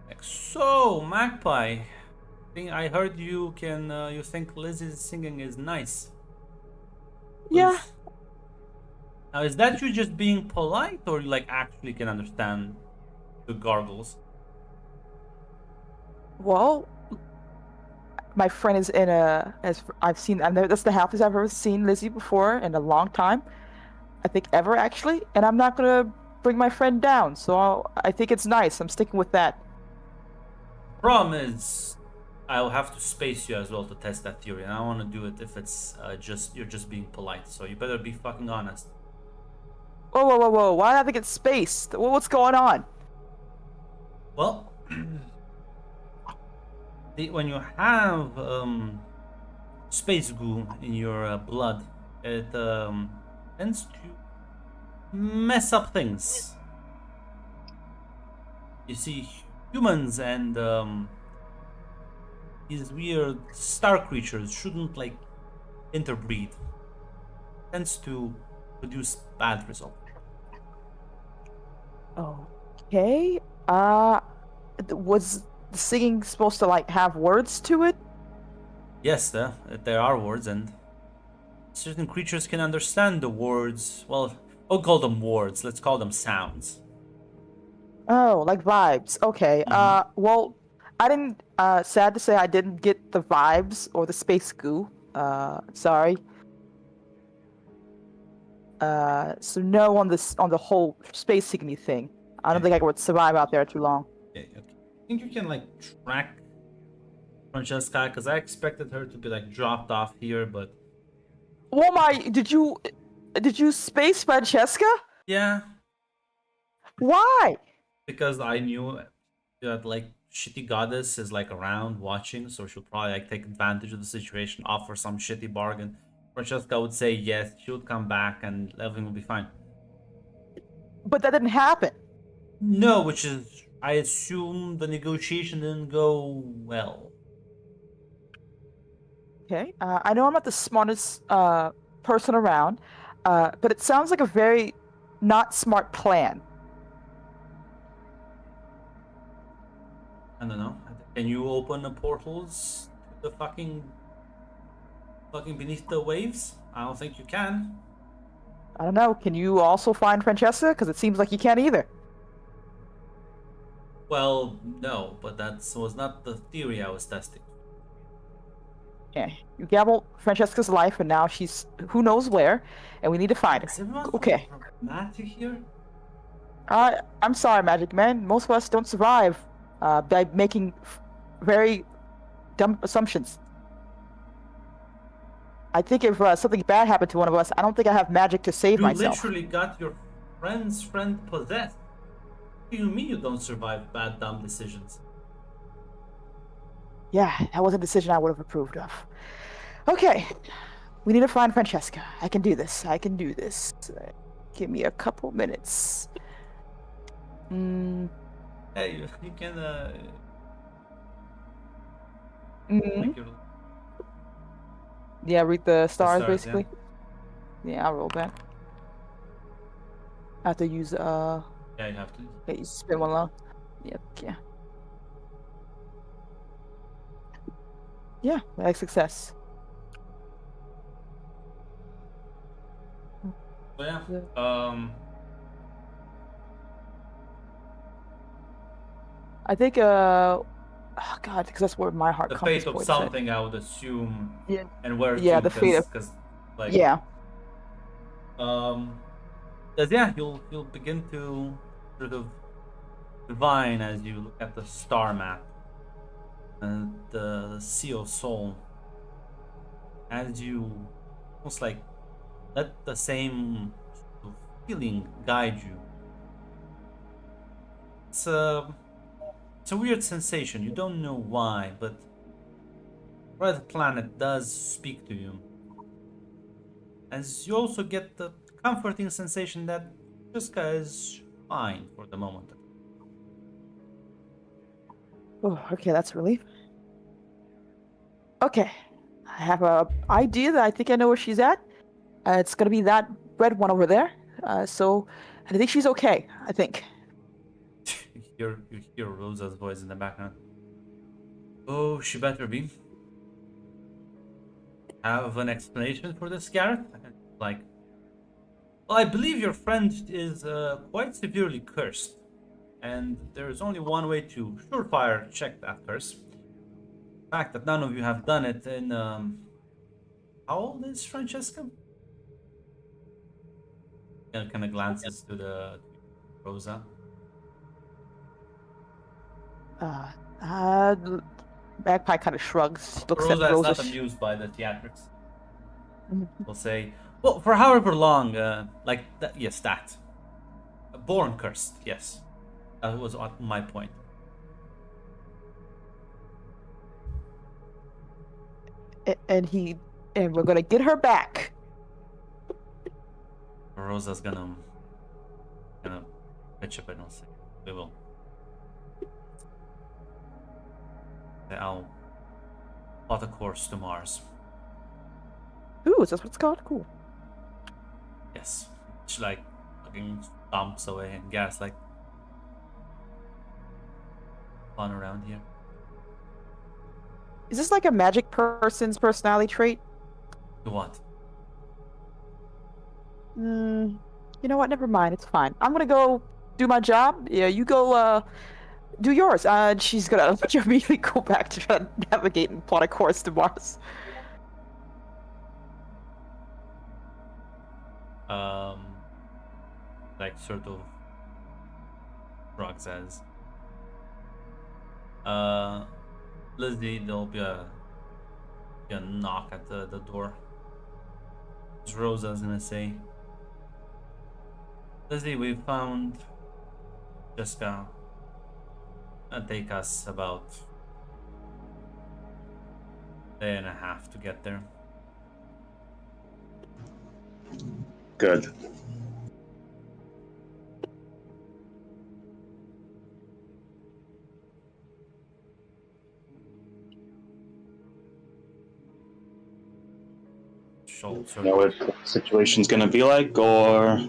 Like, so, Magpie, I heard you can, you think Lizzie's singing is nice. Yeah. Now, is that you just being polite, or you, like, actually can understand the gargles? Well, my friend is in a. As I've seen, that's the halfest I've ever seen Lizzie before in a long time. I think ever actually, and I'm not gonna bring my friend down. So I think it's nice. I'm sticking with that. Problem is, I'll have to space you as well to test that theory, and I want to do it if it's you're just being polite. So you better be fucking honest. Whoa, whoa, whoa, whoa! Why do I have to get spaced? What's going on? Well, when you have space goo in your blood, it tends to mess up things. You see, humans and these weird star creatures shouldn't like interbreed. Tends to produce bad results. Okay. Was the singing supposed to like have words to it? Yes, there are words, and certain creatures can understand the words. Well, I'll call them words. Let's call them sounds. Oh, like vibes. Okay. Well, I didn't. Sad to say, I didn't get the vibes or the space goo. Sorry. So no on the whole space singing thing. I don't think I would survive out there too long. Okay. I think you can like track Francesca because I expected her to be like dropped off here, but Oh my! Did you space Francesca? yeah, Why? because I knew that like shitty goddess is like around watching, so she'll probably like take advantage of the situation, offer some shitty bargain. Francesca would say yes, she would come back, and everything will be fine. But that didn't happen. No, which is I assume the negotiation didn't go well. Okay. I know I'm not the smartest person around, but it sounds like a very not smart plan. I don't know. Can you open the portals to the fucking beneath the waves? I don't think you can. I don't know. Can you also find Francesca? Because it seems like you can't either. Well, no, but that was not the theory I was testing. Yeah. You gambled Francesca's life, and now she's who knows where, and we need to find Is her. everyone Okay. Magic here? I'm sorry, Magic Man. Most of us don't survive by making very dumb assumptions. I think if something bad happened to one of us, I don't think I have magic to save You myself. literally got your friend's friend possessed. What do you mean you don't survive bad, dumb decisions? Yeah, that was a decision I would have approved of. Okay, we need to find Francesca. I can do this. Give me a couple minutes. Hey, you can Mhm. like your Yeah, read the stars, stars, yeah. basically. Yeah, I'll roll that. I have to use yeah, you have to. okay, you spin one low. Yep, yeah. Yeah, like success. So yeah, I think Oh God, because that's where my heart The compass fate of points at. something, I would assume, Yeah. and where Yeah, to, the fate of- because like Yeah. 'cause, yeah, you'll begin to sort of divine as you look at the star map and the Sea of Soul, as you almost like let the same sort of feeling guide you. It's a weird sensation. You don't know why, but Red Planet does speak to you. As you also get the comforting sensation that Francesca is fine for the moment. Oh, okay, that's a relief. Okay, I have a idea that I think I know where she's at. It's gonna be that red one over there. So I think she's okay. I think. You hear Rosa's voice in the background. Oh, she better be. Have an explanation for this, Gareth? Like, well, I believe your friend is quite severely cursed, and there is only one way to surefire check that curse. The fact that none of you have done it in how old is Francesca? And kind of glances to the Rosa. Magpie kind of shrugs, looks Rosa at is Rosa. not amused by the theatrics. We'll say, well, for however long, like that, yes, that. Born cursed, yes. That was my point. And we're gonna get her back. Rosa's gonna pitch up and I'll say, we will. I'll plot a course to Mars. Ooh, is that what it's called? Cool. Yes. She like fucking stomps away and Gas like fun around here. Is this like a magic person's personality trait? To what? You know what? Never mind. It's fine. I'm gonna go do my job. Yeah, you go do yours. She's gonna immediately go back to try to navigate and plot a course to Mars. Like sort of Rock says. Lizzie, there'll be a knock at the door. As Rosa's gonna say, Lizzie, we found Jessica. It'll take us about a day and a half to get there. Good. Schultz You know what the situation's gonna be like, or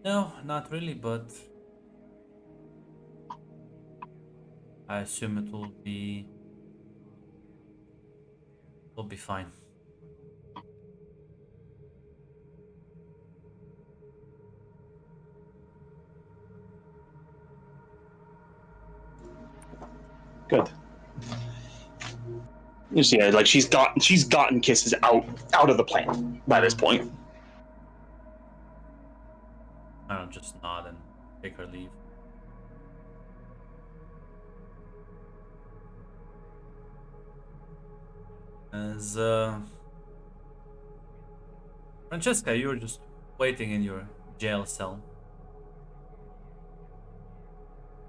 No, not really, but I assume it'll be fine. good. You see, like she's gotten Kisses out of the plan by this point. I don't just nod and take her leave. As Francesca, you're just waiting in your jail cell.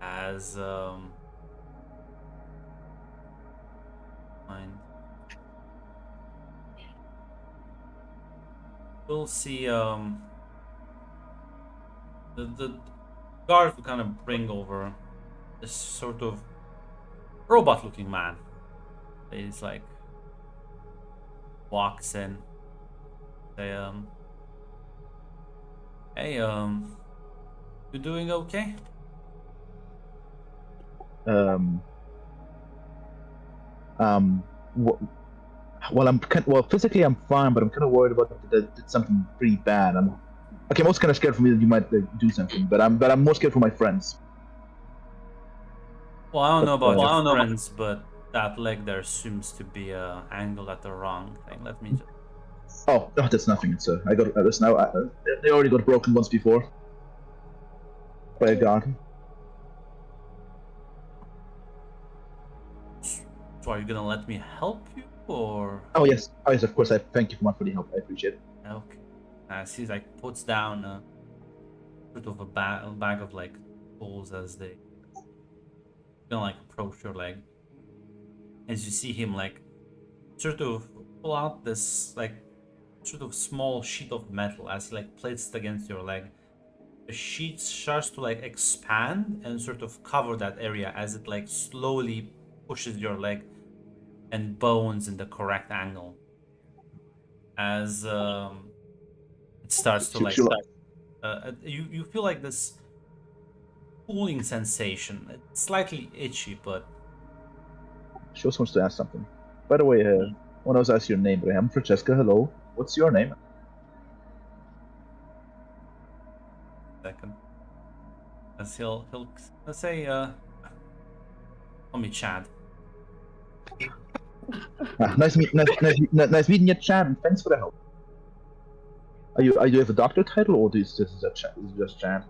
As fine. We'll see the guards will kind of bring over this sort of robot looking man. He's like walks in. Say, hey, you doing okay? Well, physically I'm fine, but I'm kind of worried about that did something pretty bad. I'm most kind of scared for me that you might do something, but I'm more scared for my friends. Well, I don't know about Well, your I don't know. friends, but that leg there seems to be angled at the wrong thing. Let me just... Oh, that's nothing. It's I got this now. They already got broken once before by a guard. So are you gonna let me help you, or... Oh yes, of course. I thank you so much for the help. I appreciate it. Okay. As he like puts down sort of a bag of like tools as they gonna like approach your leg. As you see him like sort of pull out this like sort of small sheet of metal as he like places it against your leg. The sheet starts to like expand and sort of cover that area as it like slowly pushes your leg and bones in the correct angle. As it starts to like you feel like this pulling sensation. It's slightly itchy, but She also wants to ask something. By the way, when I was asked your name, I'm Francesca. Hello. What's your name? second. As he'll let's say call me Chad. Nice meeting you, Chad, and thanks for the help. Are you have a doctor title, or is this just Chad?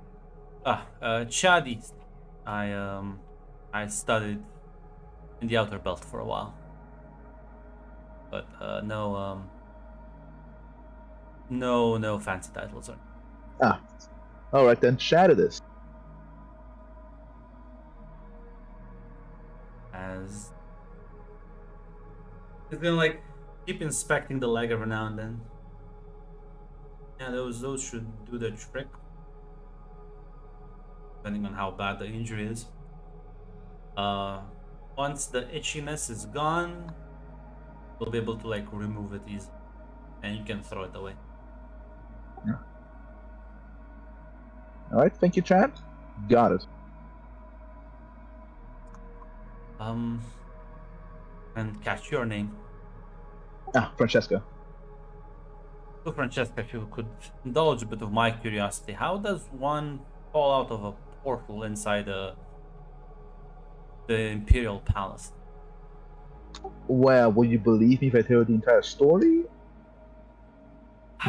Chad East. I studied in the Outer Belt for a while, but no fancy titles. All right then, Chad it is. As he's gonna like keep inspecting the leg every now and then. Yeah, those should do the trick, depending on how bad the injury is. Once the itchiness is gone, we'll be able to like remove it easily, and you can throw it away. Yeah. All right, thank you, Chad. Got it. And catch your name. Francesca. So Francesca, if you could indulge a bit of my curiosity, how does one fall out of a portal inside the Imperial Palace? Well, will you believe me if I tell you the entire story?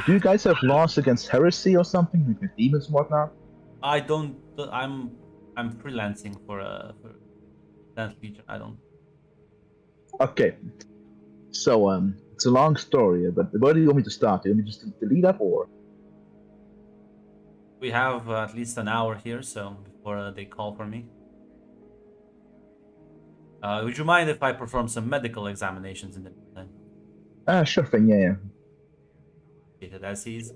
Do you guys have laws against heresy or something, with demons and whatnot? I don't. I'm freelancing for Dance Legion. I don't. Okay. So it's a long story, but where do you want me to start? Do you want me just to lead up, or? We have at least an hour here, so before they call for me. Would you mind if I perform some medical examinations in the meantime? Sure thing. Yeah. As he's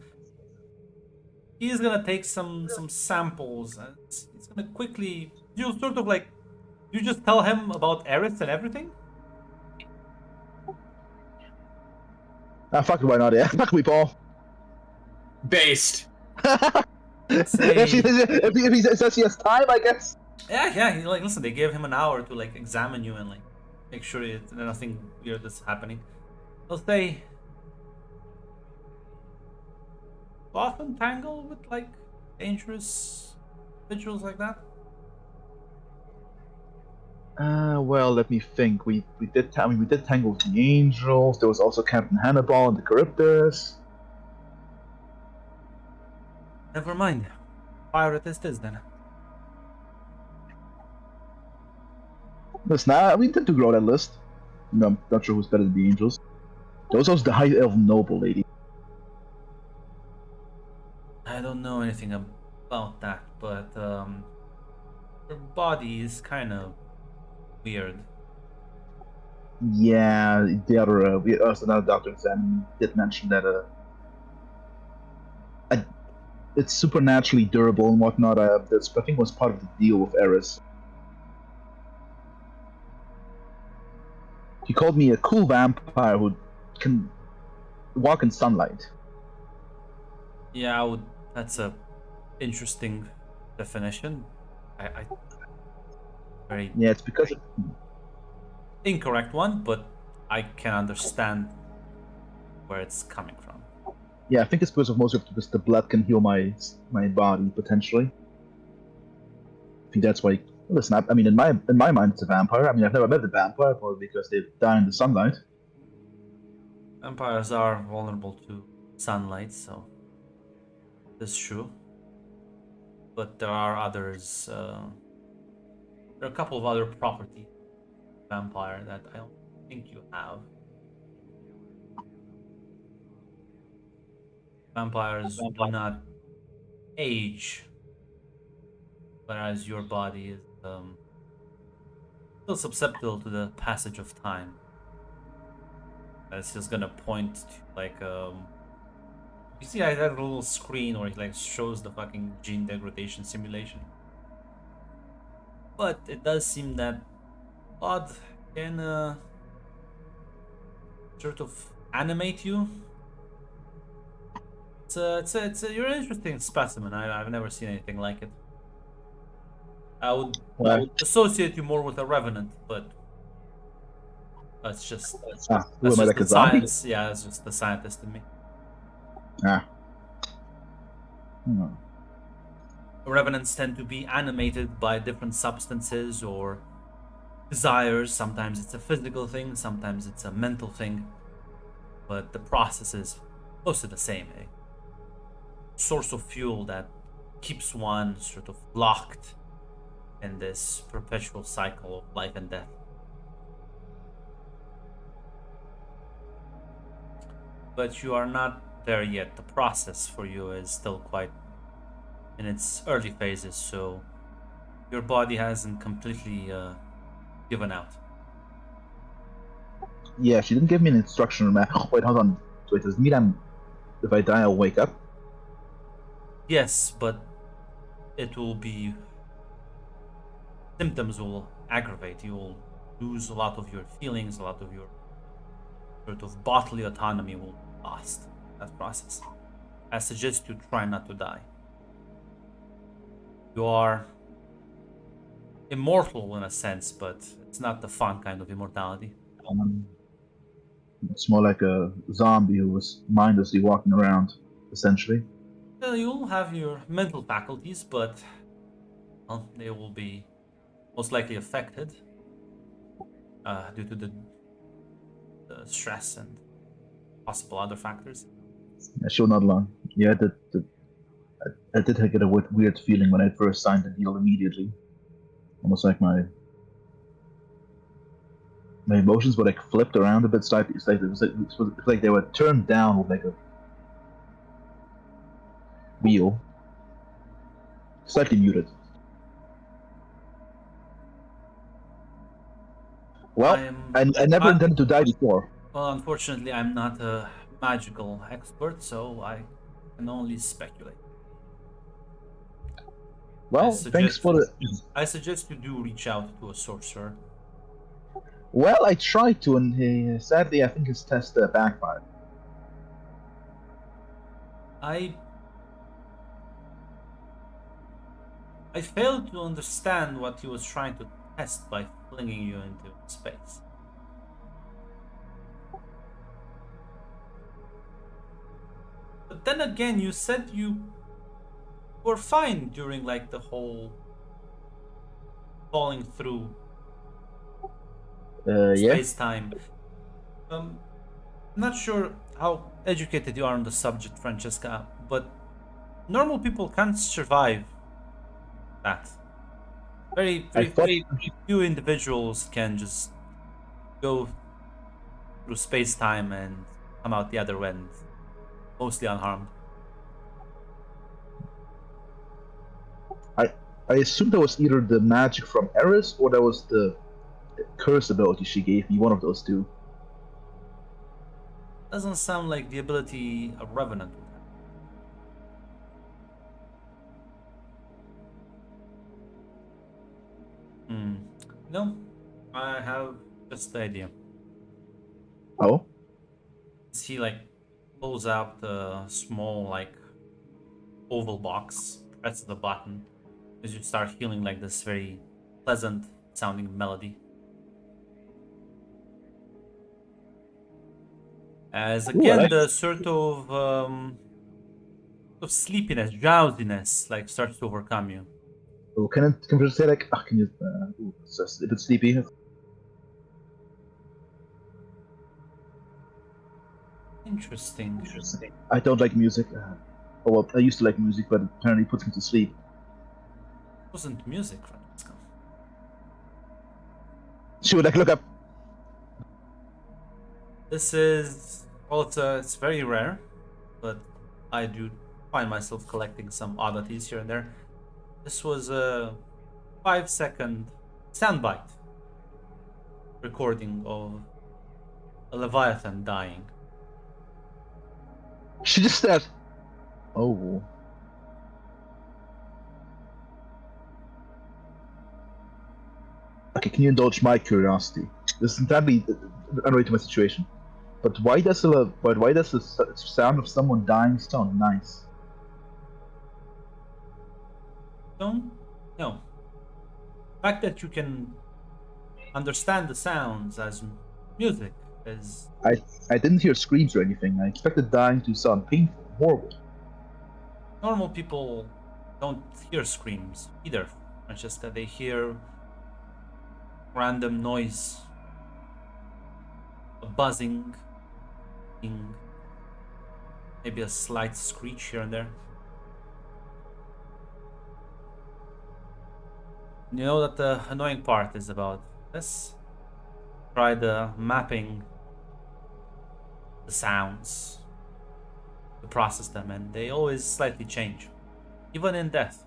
gonna take some samples, and he's gonna quickly. You sort of like, you just tell him about Eris and everything. Fuck it, why not? Yeah, fuck me, Paul. Based. Say- if he says he has time, I guess. Yeah. Like, listen, they gave him an hour to like examine you and like make sure nothing weird is happening. They'll say, often tangle with like dangerous individuals like that. Well, let me think. We did tangle with the Angels. There was also Captain Hannibal and the Charybdis. Never mind. Pirate is this then. Listen, we did to grow that list. No, I'm not sure who's better than the Angels. There was also the High Elf Noble lady. I don't know anything about that, but her body is kind of weird. Yeah, the other another doctor exam did mention that it's supernaturally durable and whatnot. That's I think was part of the deal with Eris. He called me a cool vampire who can walk in sunlight. Yeah, that's a interesting definition. I very Yeah, it's because of, incorrect one, but I can understand where it's coming from. yeah, I think it's because of most of the blood can heal my body potentially. I think that's why Listen, I mean, in my mind, it's a vampire. I mean, I've never met a vampire, probably because they die in the sunlight. Vampires are vulnerable to sunlight, so that's true. But there are others. There are a couple of other properties of vampire that I don't think you have. Vampires do not age, whereas your body is still susceptible to the passage of time. It's just gonna point to like you see, I have a little screen where it like shows the fucking gene degradation simulation. But it does seem that blood can sort of animate you. You're an interesting specimen. I've never seen anything like it. I would associate you more with a revenant, but that's just Who am I, like the a zombie? science. Yeah, that's just the scientist in me. Revenants tend to be animated by different substances or desires. Sometimes it's a physical thing, sometimes it's a mental thing, but the process is mostly the same. A source of fuel that keeps one sort of locked in this perpetual cycle of life and death. But you are not there yet. The process for you is still quite in its early phases, so your body hasn't completely given out. Yeah, she didn't give me an instruction. Wait, hold on. Wait, does it mean if I die, I'll wake up? Yes, but it will be... symptoms will aggravate. You will lose a lot of your feelings, a lot of your sort of bodily autonomy will be lost. That process. I suggest you try not to die. You are immortal in a sense, but it's not the fun kind of immortality. It's more like a zombie who was mindlessly walking around, essentially. You'll have your mental faculties, but well, they will be most likely affected due to the stress and possible other factors. Yeah, sure, not long. Yeah, I did get a weird feeling when I first signed the deal immediately. Almost like my emotions were like flipped around a bit slightly. It was like they were turned down with like a wheel. Slightly muted. Well, I never intended to die before. Well, unfortunately, I'm not a magical expert, so I can only speculate. Well, thanks for the... I suggest you do reach out to a sorcerer. Well, I tried to, and sadly, I think his test backfired. I failed to understand what he was trying to test by flinging you into space. But then again, you said you were fine during like the whole falling through space-time. I'm not sure how educated you are on the subject, Francesca, but normal people can't survive that. Very few individuals can just go through space-time and come out the other end, mostly unharmed. I assumed that was either the magic from Eris or that was the curse ability she gave me, one of those two. Doesn't sound like the ability a Revenant would have. No, I have just the idea. Oh? He like pulls out a small like oval box, presses the button, as you start feeling like this very pleasant sounding melody. As again, the sort of sleepiness, drowsiness, like starts to overcome you. Oh, can you say like, can you? It's just a bit sleepy. Interesting. I don't like music. Oh, well, I used to like music, but apparently it puts me to sleep. It wasn't music, Francesco. She would like look up. This is also, it's very rare, but I do find myself collecting some oddities here and there. This was a 5-second soundbite recording of a Leviathan dying. She just said, "Oh." Okay, can you indulge my curiosity? This is entirely unrelated to my situation. But why does the sound of someone dying sound nice? Don't know. The fact that you can understand the sounds as music is I didn't hear screams or anything. I expected dying to sound painful, horrible. normal people don't hear screams either. It's just that they hear random noise, a buzzing, maybe a slight screech here and there. You know that the annoying part is about this. Try the mapping the sounds to process them, and they always slightly change, even in death.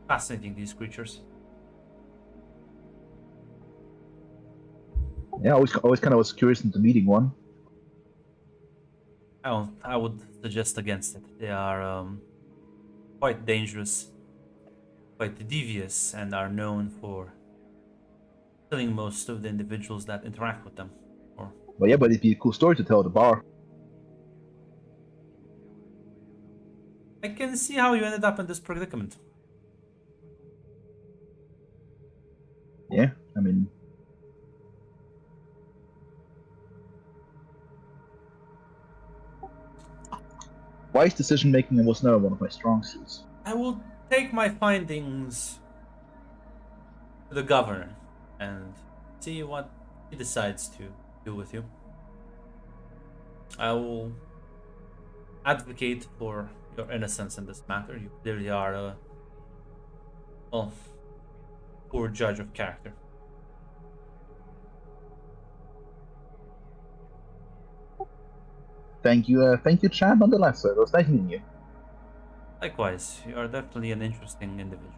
Fascinating, these creatures. Yeah, I always kind of was curious into meeting one. I would suggest against it. They are quite dangerous, quite devious, and are known for killing most of the individuals that interact with them. Well, yeah, but it'd be a cool story to tell at the bar. I can see how you ended up in this predicament. Yeah, I mean, wise decision making was never one of my strong suits. I will take my findings to the governor and see what he decides to do with you. I will advocate for your innocence in this matter. You clearly are a, well, poor judge of character. Thank you, Chad. Nonetheless, it was nice meeting you. Likewise, you are definitely an interesting individual.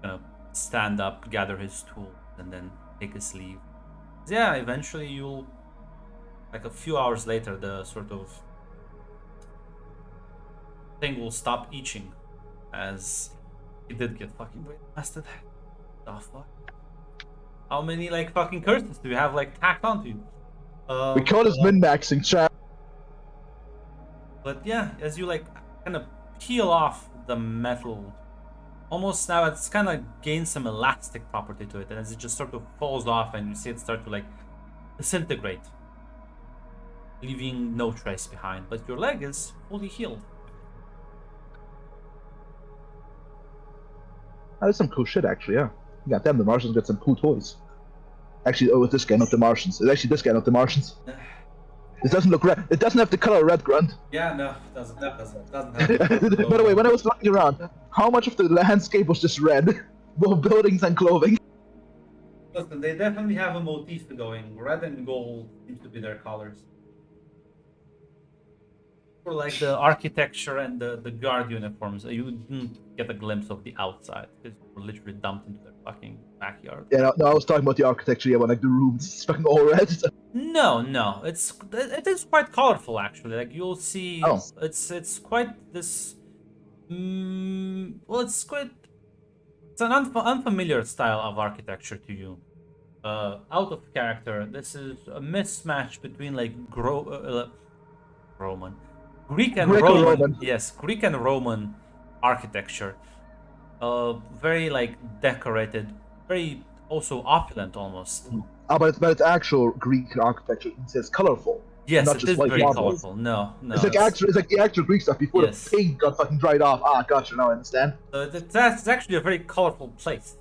Gonna stand up, gather his tools, and then take his leave. Yeah, eventually you'll, like a few hours later, the sort of thing will stop itching, as he did get fucking blasted. The fuck? How many like fucking curses do you have like tacked onto you? We call this min-maxing, Chad. But yeah, as you like kind of peel off the metal, almost now it's kind of gains some elastic property to it, and as it just sort of falls off and you see it start to like disintegrate, leaving no trace behind, but your leg is fully healed. Oh, that's some cool shit, actually, yeah. Goddamn, the Martians got some cool toys. Actually, oh, it's this guy, not the Martians. It's actually this guy, not the Martians. It doesn't look red. It doesn't have the color red, Grunt. Yeah, no, it doesn't have By the way, when I was looking around, how much of the landscape was just red? Both buildings and clothing. Listen, they definitely have a motif going. Red and gold seems to be their colors. For like the architecture and the guard uniforms, you didn't get a glimpse of the outside because you were literally dumped into their fucking backyard. Yeah, no, I was talking about the architecture, yeah, when like the rooms, it's fucking all red. No, it is quite colorful actually. Like you'll see, Oh. it's quite this. Well, it's an unfamiliar style of architecture to you. Out of character. This is a mismatch between like Roman. Greek and Greco-Roman. Roman. Yes, Greek and Roman architecture. Very like decorated, very also opulent almost. But it's actual Greek architecture. It says colorful. Yes, not it just is white very marble. colorful. No, It's like the actual Greek stuff before Yes. the paint got fucking dried off. Ah, gotcha. Now I understand. So that's actually a very colorful place.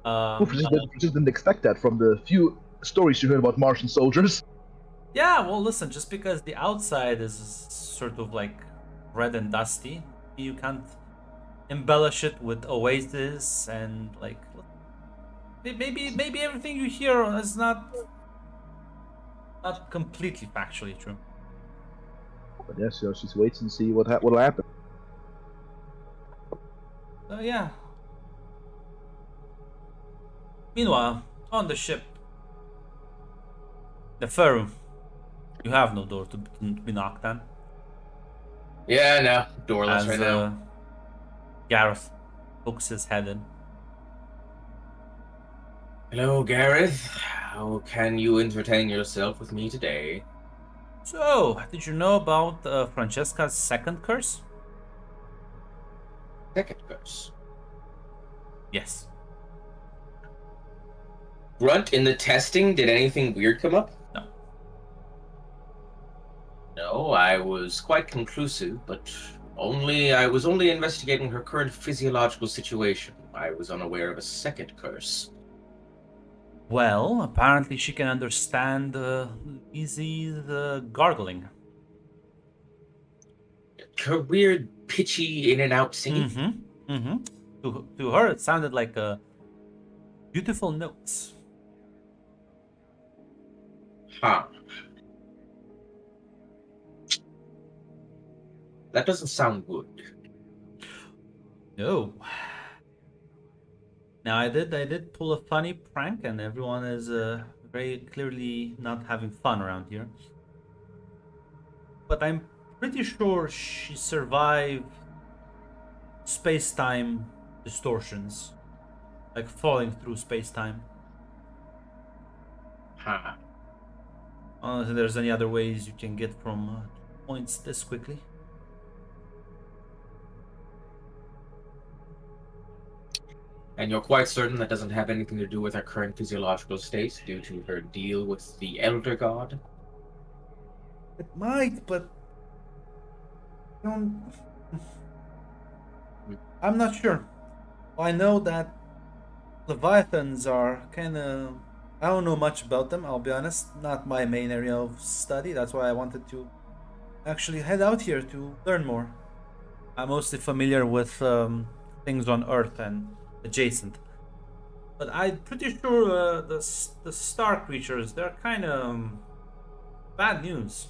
Oof, just didn't expect that from the few stories you heard about Martian soldiers. Yeah, well, listen, just because the outside is sort of like red and dusty, you can't embellish it with oasis and like maybe everything you hear is not completely factually true. But yeah, so just wait and see what'll happen. So yeah. Meanwhile, on the ship, the Faroe, you have no door to be knocked on. Yeah, no, doorless As right now. Gareth pokes his head in. Hello, Gareth. How can you entertain yourself with me today? So, did you know about Francesca's second curse? Second curse. Yes. Grunt, in the testing, did anything weird come up? No. No, I was quite conclusive, but I was only investigating her current physiological situation. I was unaware of a second curse. Well, apparently she can understand Lizzie's gargling. Her weird, pitchy, in and out singing. Mm-hmm. Mm-hmm. To her, it sounded like beautiful notes. Huh. That doesn't sound good. No. Now I did pull a funny prank, and everyone is very clearly not having fun around here. But I'm pretty sure she survived space-time distortions, like falling through space-time. Huh. I don't know if there's any other ways you can get from points this quickly. And you're quite certain that doesn't have anything to do with her current physiological state due to her deal with the Elder God? It might, but I'm not sure. I know that Leviathans are kind of... I don't know much about them, I'll be honest. Not my main area of study. That's why I wanted to actually head out here to learn more. I'm mostly familiar with things on Earth and adjacent. But I'm pretty sure the star creatures, they're kind of bad news.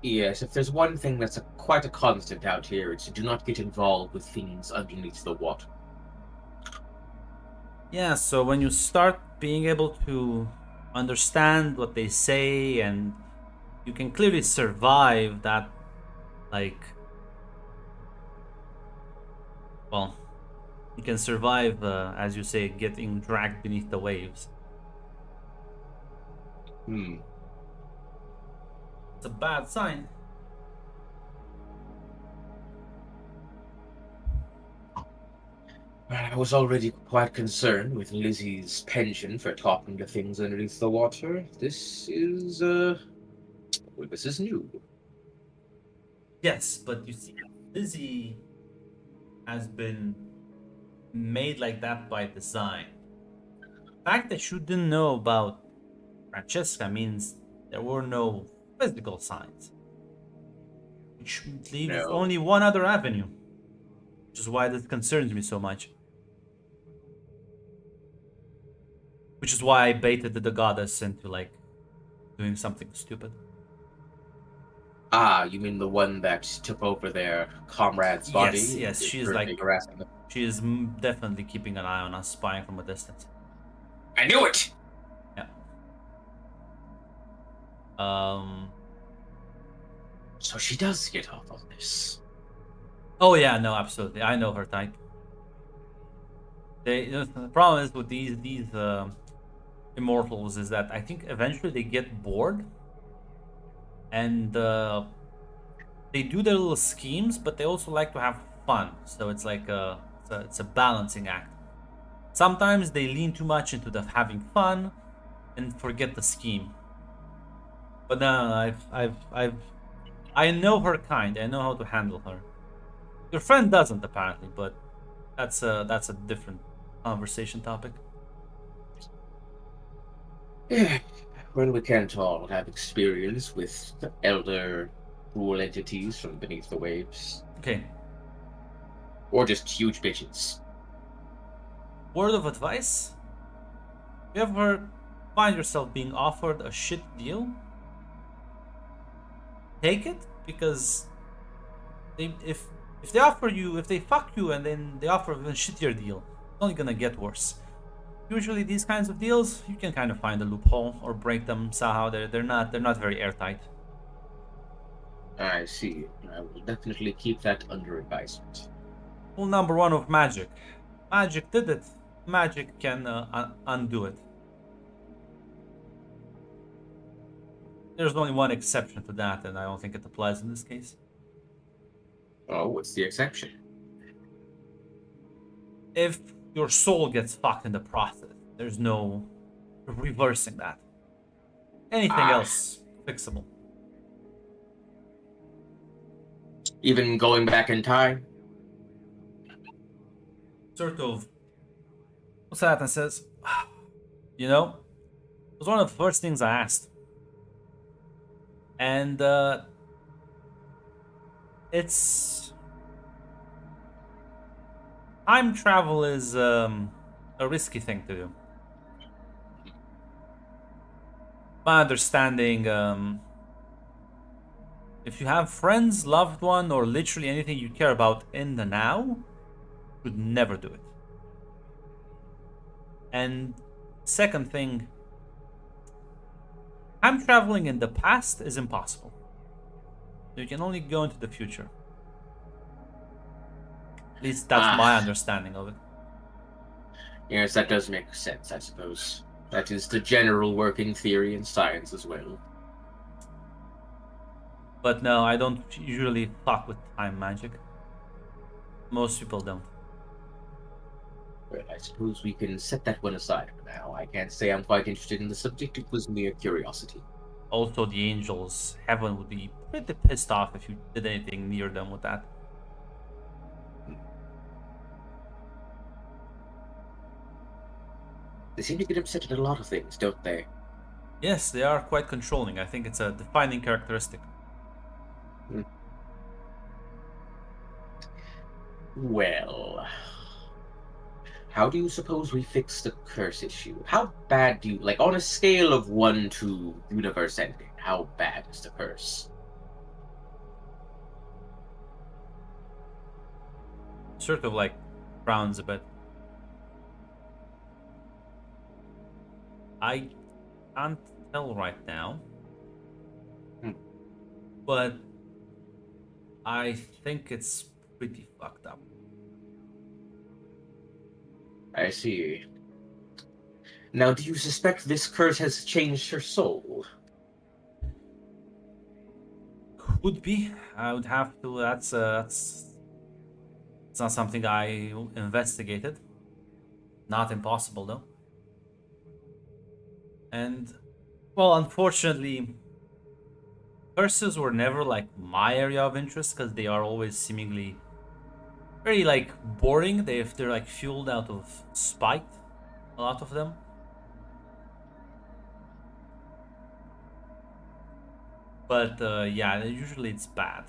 Yes, if there's one thing that's quite a constant out here, it's do not get involved with things underneath the water. Yeah, so when you start being able to understand what they say, and you can clearly survive that, like, well, you can survive, as you say, getting dragged beneath the waves. It's a bad sign. I was already quite concerned with Lizzie's penchant for talking to things underneath the water. This is new. Yes, but you see, Lizzie has been made like that by design. The fact that you didn't know about Francesca means there were no physical signs, which leaves only one other avenue, which is why this concerns me so much. Which is why I baited the goddess into, like, doing something stupid. Ah, you mean the one that took over their comrade's body? Yes, she is like, she is definitely keeping an eye on us, spying from a distance. I knew it! Yeah. So she does get off on this. Oh yeah, no, absolutely. I know her type. The problem is with these immortals is that I think eventually they get bored, and they do their little schemes, but they also like to have fun. So it's like it's a balancing act. Sometimes they lean too much into the having fun and forget the scheme. But no, I know her kind. I know how to handle her. Your friend doesn't apparently, but that's a different conversation topic. Well, we can't all have experience with elder cruel entities from beneath the waves. Okay. Or just huge bitches. Word of advice: if you ever find yourself being offered a shit deal, take it, because if they offer you, if they fuck you and then they offer a shittier deal, it's only gonna get worse. Usually these kinds of deals, you can kind of find a loophole or break them somehow. They're not very airtight. I see. I will definitely keep that under advisement. Rule number 1 of magic: magic did it. Magic can undo it. There's only one exception to that, and I don't think it applies in this case. Oh, what's the exception? If your soul gets fucked in the process, there's no reversing that. Anything else, fixable. Even going back in time? Sort of. What's that? And says, you know, it was one of the first things I asked. And it's time travel is a risky thing to do. My understanding, if you have friends, loved one, or literally anything you care about in the now, you should never do it. And second thing, time traveling in the past is impossible. You can only go into the future. At least that's my understanding of it. Yes, that does make sense, I suppose. That is the general working theory in science as well. But no, I don't usually fuck with time magic. Most people don't. Well, I suppose we can set that one aside for now. I can't say I'm quite interested in the subject. It was mere curiosity. Also, the angels, heaven would be pretty pissed off if you did anything near them with that. They seem to get upset at a lot of things, don't they? Yes, they are quite controlling. I think it's a defining characteristic. Well, how do you suppose we fix the curse issue? How bad do you, like, on a scale of 1 to universe ending, how bad is the curse? Sort of like frowns a bit. I can't tell right now. But I think it's pretty fucked up. I see. Now, do you suspect this curse has changed her soul? Could be. I would have to. That's it's not something I investigated. Not impossible though. And well, unfortunately, curses were never like my area of interest because they are always seemingly very like boring. They're like fueled out of spite, a lot of them. But yeah, usually it's bad,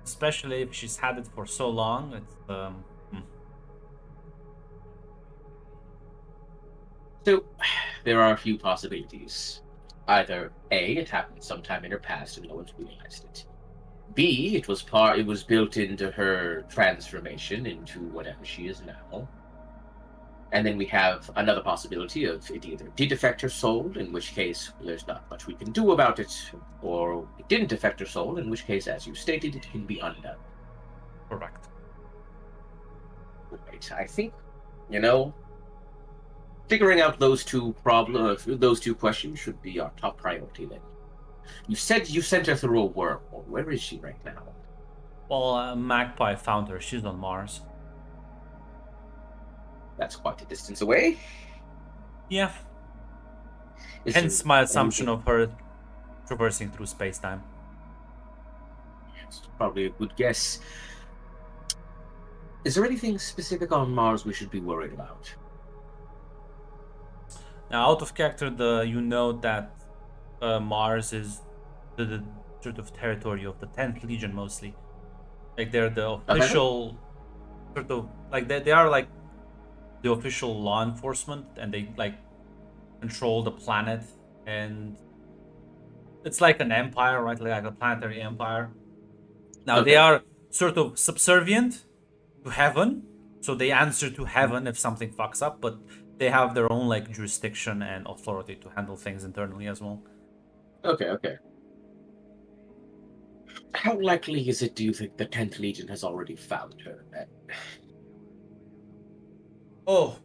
especially if she's had it for so long. It's So, there are a few possibilities. Either A, it happened sometime in her past and no one's realized it. B, it was built into her transformation into whatever she is now. And then we have another possibility of it either did affect her soul, in which case there's not much we can do about it, or it didn't affect her soul, in which case, as you stated, it can be undone. correct. Right. I think, figuring out those two questions should be our top priority then. You said you sent her through a wormhole. Where is she right now? Well, Magpie found her. She's on Mars. That's quite a distance away. Yeah. Is Hence there my assumption anything- of her traversing through space-time. It's probably a good guess. Is there anything specific on Mars we should be worried about? Now, out of character, you know that Mars is the sort of territory of the 10th Legion mostly. Like they're the official sort of like they are like the official law enforcement, and they like control the planet, and it's like an empire, right? Like a planetary empire. Now they are sort of subservient to heaven, so they answer to heaven if something fucks up, but they have their own like jurisdiction and authority to handle things internally as well. Okay. How likely is it, do you think, the 10th Legion has already found her? Oh,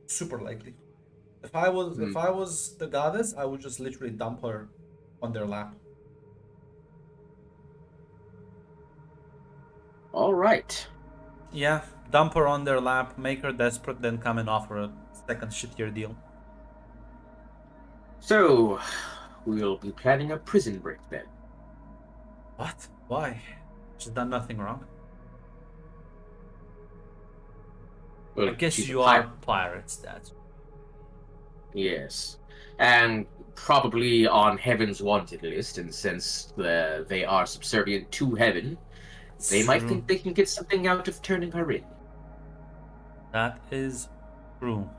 super likely. If I was the goddess, I would just literally dump her on their lap. All right. Yeah, dump her on their lap, make her desperate, then come and offer a second shittier deal. So, we'll be planning a prison break then. What? Why? She's done nothing wrong. Well, I guess she's a you are pirate. pirates, that's... Yes. And probably on Heaven's wanted list, and since they are subservient to Heaven, they might true. think they can get something out of turning her in. That is true.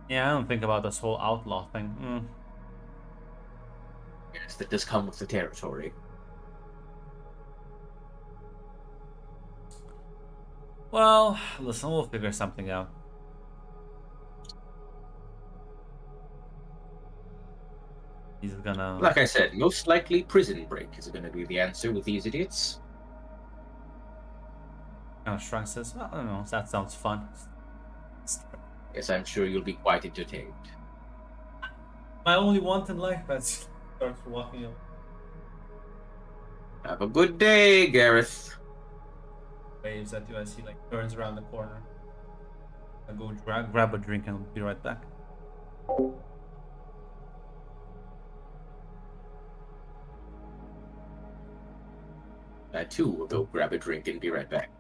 Yeah, I don't think about this whole outlaw thing. Yes, that does come with the territory. Well, listen, we'll figure something out. He's gonna... Like I said, most likely prison break is going to be the answer with these idiots. Kind of shrugs, says, well, I don't know, that sounds fun. Yes, I'm sure you'll be quite entertained. My only want in life, that's... starts walking away. Have a good day, Gareth. Waves at you as he like turns around the corner. I go grab a drink and I'll be right back. I too will go grab a drink and be right back.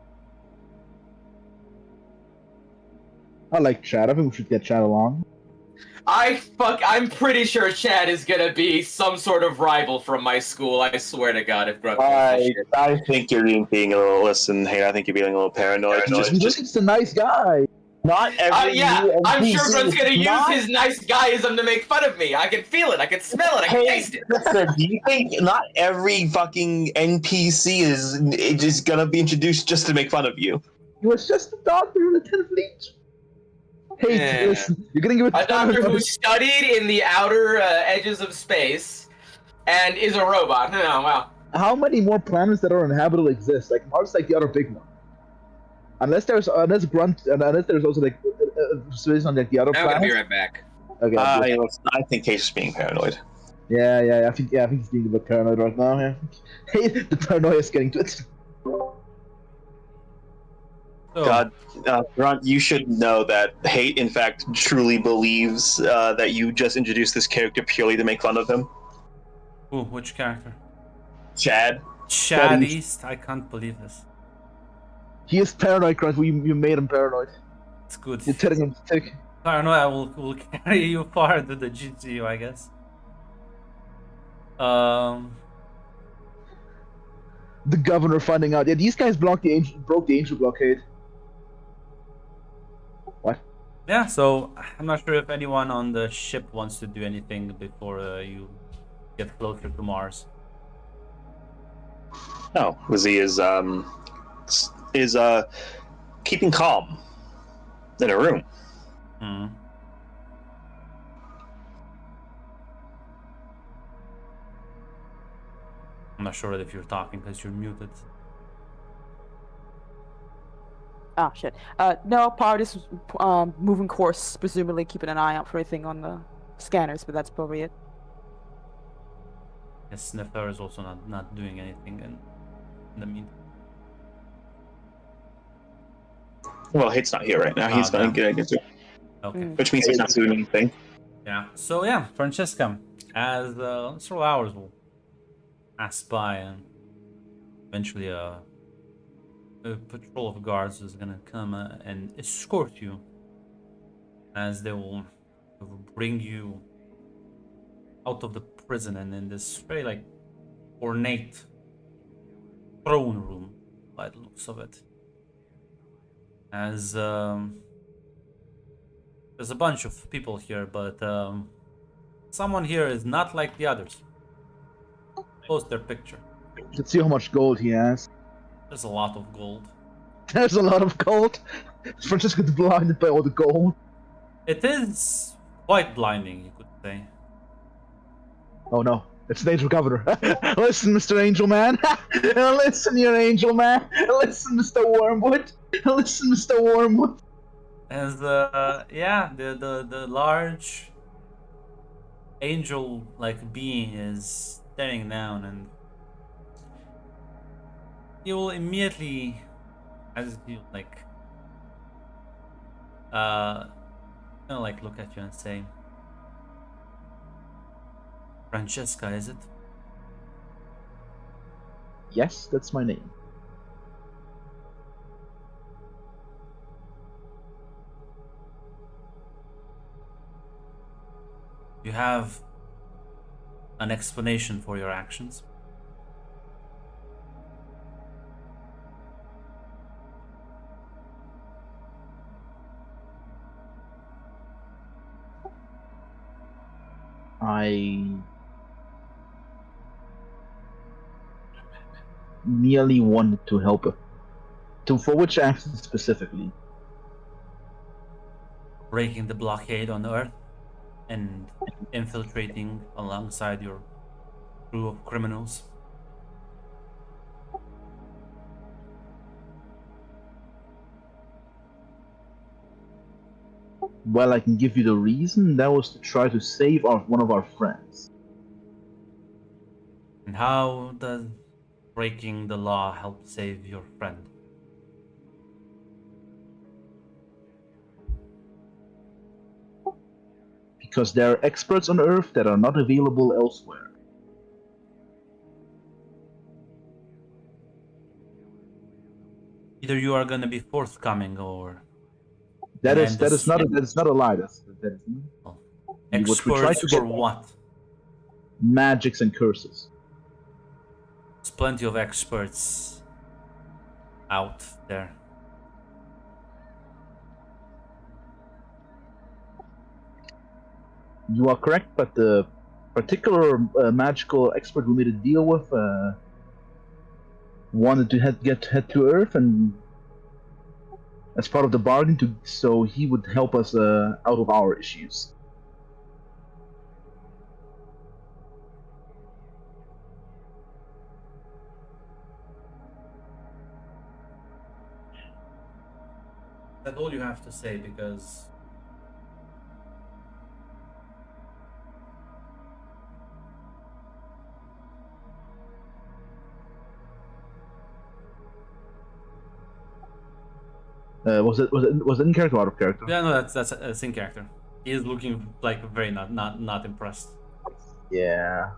I like Chad. I think we should get Chad along. I'm pretty sure Chad is gonna be some sort of rival from my school. I swear to God, if Grub does this shit. I think you're being a little. Listen, hey, I think you're being a little paranoid. Just a nice guy. Not every. Yeah, new I'm sure NPC Grunt's gonna is use not- his nice guyism to make fun of me. I can feel it, I can smell it, I can Hey, taste it. listen, do you think not every fucking NPC is gonna be introduced just to make fun of you? He was just a doctor in the 10th Legion. Hey, Yeah. listen, you're gonna give it A doctor who studied in the outer edges of space and is a robot. Oh, wow. How many more planets that are uninhabitable exist? Like Mars, like the other big one. Unless there's also like space on like the other I'm gonna be planets. right back. Okay. I think Case is being paranoid. Yeah. I think he's being a bit paranoid right now. Yeah. Hey, the paranoia is getting to it. So, God, Grunt, you should know that Hate, in fact, truly believes that you just introduced this character purely to make fun of him. ooh, which character? Chad. Chad East. East. I can't believe this. He is paranoid, Grant. You made him paranoid. It's good. You're telling him to take. Paranoia will carry you far to the GTU, I guess. The governor finding out. Yeah, these guys broke the angel blockade. What? Yeah, so I'm not sure if anyone on the ship wants to do anything before you get closer to Mars. No, Lizzie is keeping calm in her room. Hmm. I'm not sure if you're talking because you're muted. Ah, shit. No, Power is moving course, presumably keeping an eye out for anything on the scanners, but that's probably it. Yes, Sniffer is also not doing anything in the meantime. Well, Hit's not here right now. He's Oh, going damn. to get it, Okay. which means he's not doing anything. Yeah. So yeah, Francesca, as several hours will pass by, and eventually a patrol of guards is gonna come and escort you, as they will bring you out of the prison and in this very like ornate throne room, by the looks of it. As there's a bunch of people here, but someone here is not like the others. Post their picture. Let's see how much gold he has. There's a lot of gold. There's a lot of gold. Francesca's blinded by all the gold. It is quite blinding, you could say. Oh no, it's the Angel Governor. Listen, Mr. Angel Man. Listen, you Angel Man. Listen, Mr. Wormwood. Listen, Mr. Wormwood. As yeah, the large angel like being is staring down, and he will immediately, as you like like look at you and say, Francesca, is it? Yes, that's my name. You have an explanation for your actions? I merely wanted to help her. For which action specifically? Breaking the blockade on Earth and infiltrating alongside your crew of criminals? Well, I can give you the reason. That was to try to save one of our friends. And how does breaking the law help save your friend? Because there are experts on Earth that are not available elsewhere. Either you are gonna be forthcoming, or That Yeah, is and that this- is not a lie. That is we try experts to for get what? magics and curses. There's plenty of experts out there. You are correct, but the particular magical expert we made a deal with wanted to head to Earth, and as part of the bargain, so he would help us out of our issues. That's all you have to say, because Was it in character or out of character? yeah, no, that's a Sin character. He is looking like very not impressed. Yeah.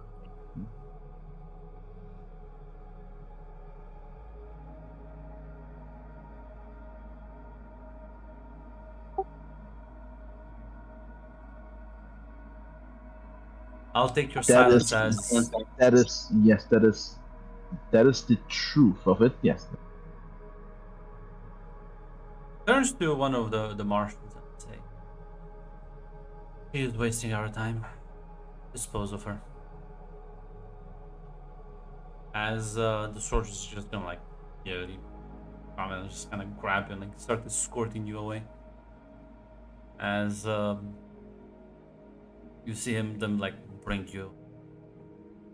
I'll take your That silence is as that is the truth of it. Yes. turns to one of the marshals and say, he is wasting our time. Dispose of her. As the soldiers is just gonna like, yeah, just gonna grab you and like start escorting you away. As you see them like bring you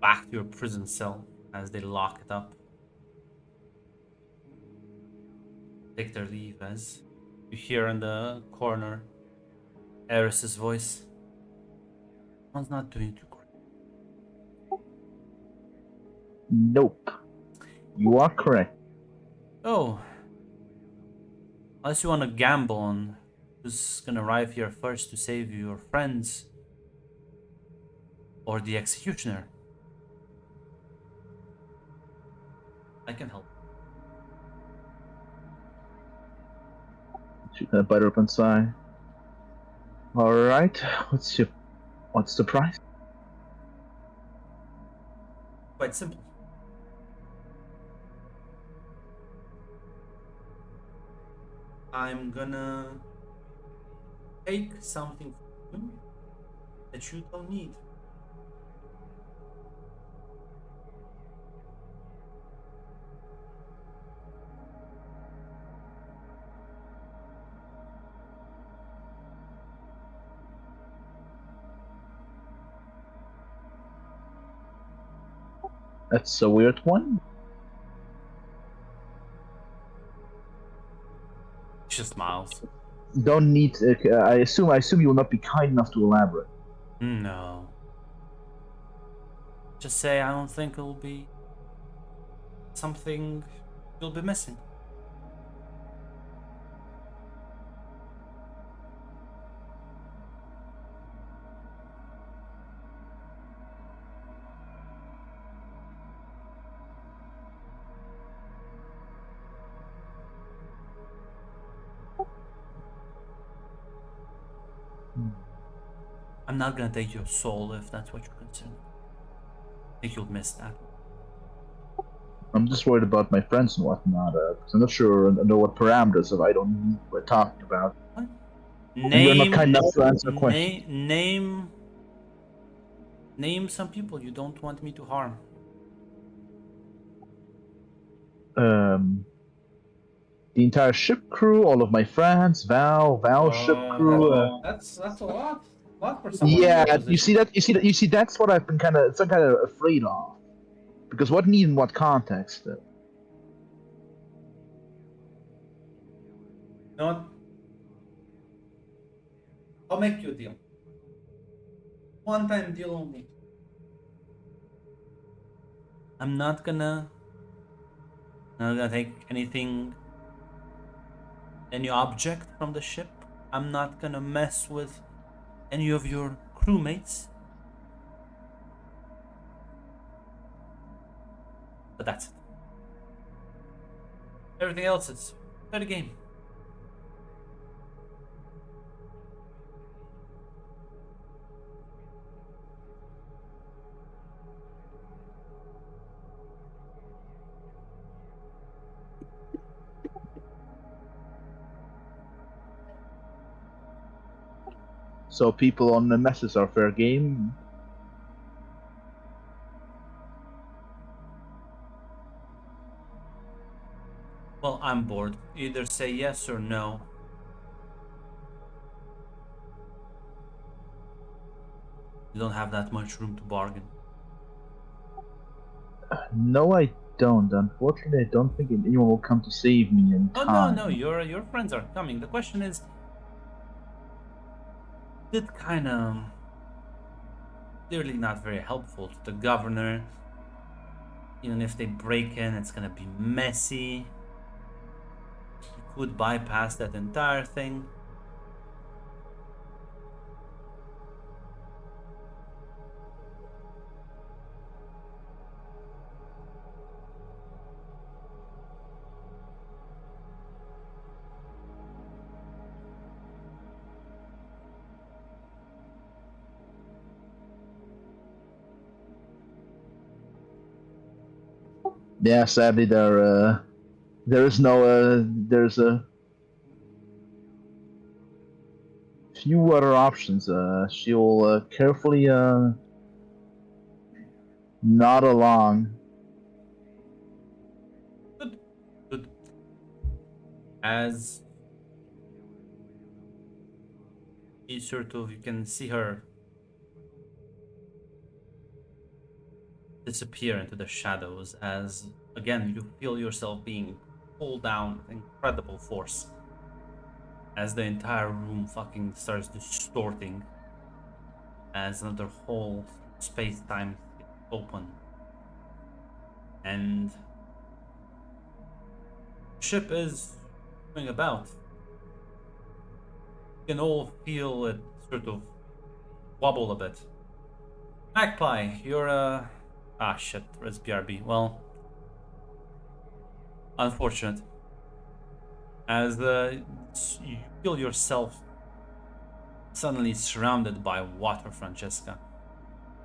back to your prison cell as they lock it up. Take their leave as you hear in the corner Eris's voice. One's not doing too great. Nope. You are correct. Oh, Unless you want to gamble on who's gonna arrive here first to save your friends. Or the executioner. I can help. She's gonna bite her up inside. Alright, what's the price? Quite simple. I'm gonna take something from you that you don't need. That's a weird one. She smiles. Don't need. I assume you will not be kind enough to elaborate. No. Just say I don't think it'll be something you'll be missing. I'm not gonna take your soul if that's what you're concerned. I think you'll miss that. I'm just worried about my friends and whatnot. Because I'm not sure under what parameters of I don't know what we're talking about. What? And you're not kind enough to answer a question. Name some people you don't want me to harm. The entire ship crew, all of my friends, Val's ship crew. That's a lot. A lot for someone. Yeah, you see that's what I've been kind of afraid of. Because what need in what context? You know what? I'll make you a deal. One-time deal only. I'm not gonna take anything, any object from the ship. I'm not gonna mess with any of your crewmates. But that's it. Everything else is fair game. So people on the messes are fair game. Well, I'm bored. Either say yes or no. You don't have that much room to bargain. No, I don't. Unfortunately, I don't think anyone will come to save me in Oh time. no, your friends are coming. The question is, it kind of clearly not very helpful to the governor. Even if they break in, it's gonna be messy. You could bypass that entire thing. Yeah, sadly, there's a few other options. She'll carefully nod along. Good. As you can see her disappear into the shadows as, again, you feel yourself being pulled down with incredible force as the entire room fucking starts distorting as another whole space-time open, and ship is going about You can all feel it sort of wobble a bit. Magpie, you're ah shit, it's BRB. Well, unfortunate. As you feel yourself suddenly surrounded by water, Francesca,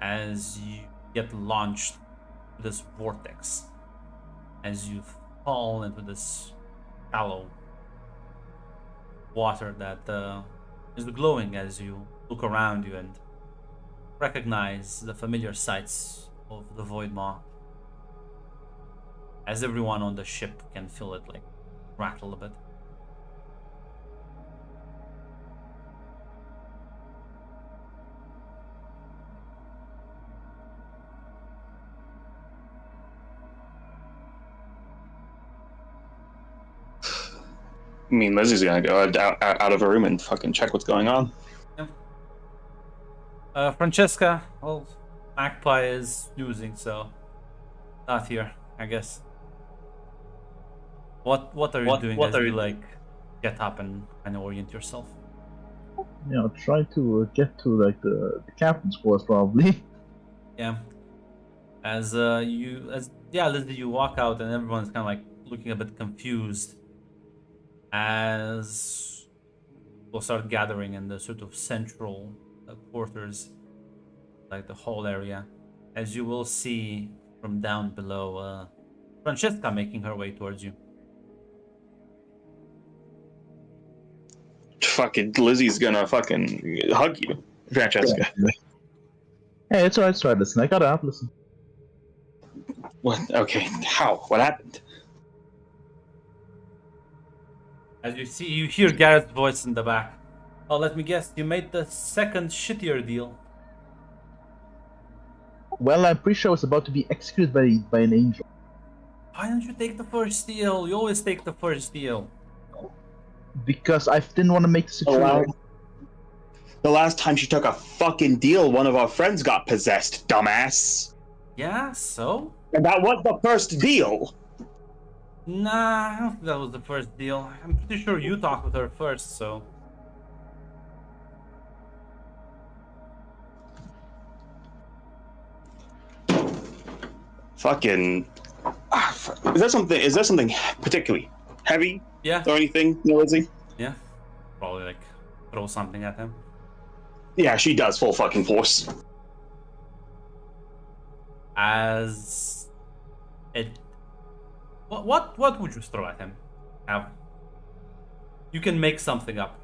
as you get launched to this vortex, as you fall into this shallow water that is glowing as you look around you and recognize the familiar sights of the Void Maw. As everyone on the ship can feel it like rattle a bit. I mean, Lizzie's gonna go out of her room and fucking check what's going on. Francesca, well, Magpie is snoozing, so not here, I guess. What are you doing as you like get up and kind of orient yourself? You know, try to get to like the captain's quarters probably. Yeah. Lizzie, you walk out and everyone's kind of like looking a bit confused as we'll start gathering in the sort of central quarters, like the whole area, as you will see from down below Francesca making her way towards you. Fucking Lizzie's gonna fucking hug you, Francesca. Hey, it's alright, listen. I got up, listen. What? Okay, how? What happened? As you hear Garrett's voice in the back. Oh, let me guess, you made the second shittier deal. Well, I'm pretty sure I was about to be executed by an angel. Why don't you take the first deal? You always take the first deal. Because I didn't want to make the situation. The last time she took a fucking deal, one of our friends got possessed, dumbass. Yeah, so? And that was the first deal. Nah, I don't think that was the first deal. I'm pretty sure you talked with her first, so... Fucking. Is there something particularly heavy Yeah, or anything, Lizzie? yeah. Probably like throw something at him. Yeah, she does full fucking force. As it... What would you throw at him? Have... You can make something up.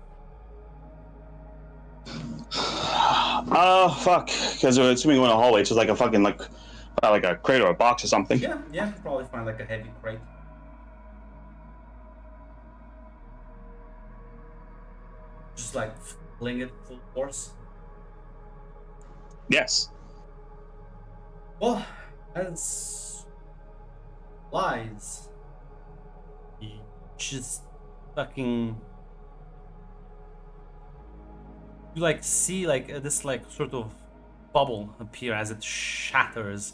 Fuck. Because we're swimming in a hallway, so it's like a fucking like a crate or a box or something. Yeah, probably find like a heavy crate. Just like fling it full force. Yes. Well, as lies, you just fucking... You like see like this like sort of bubble appear as it shatters.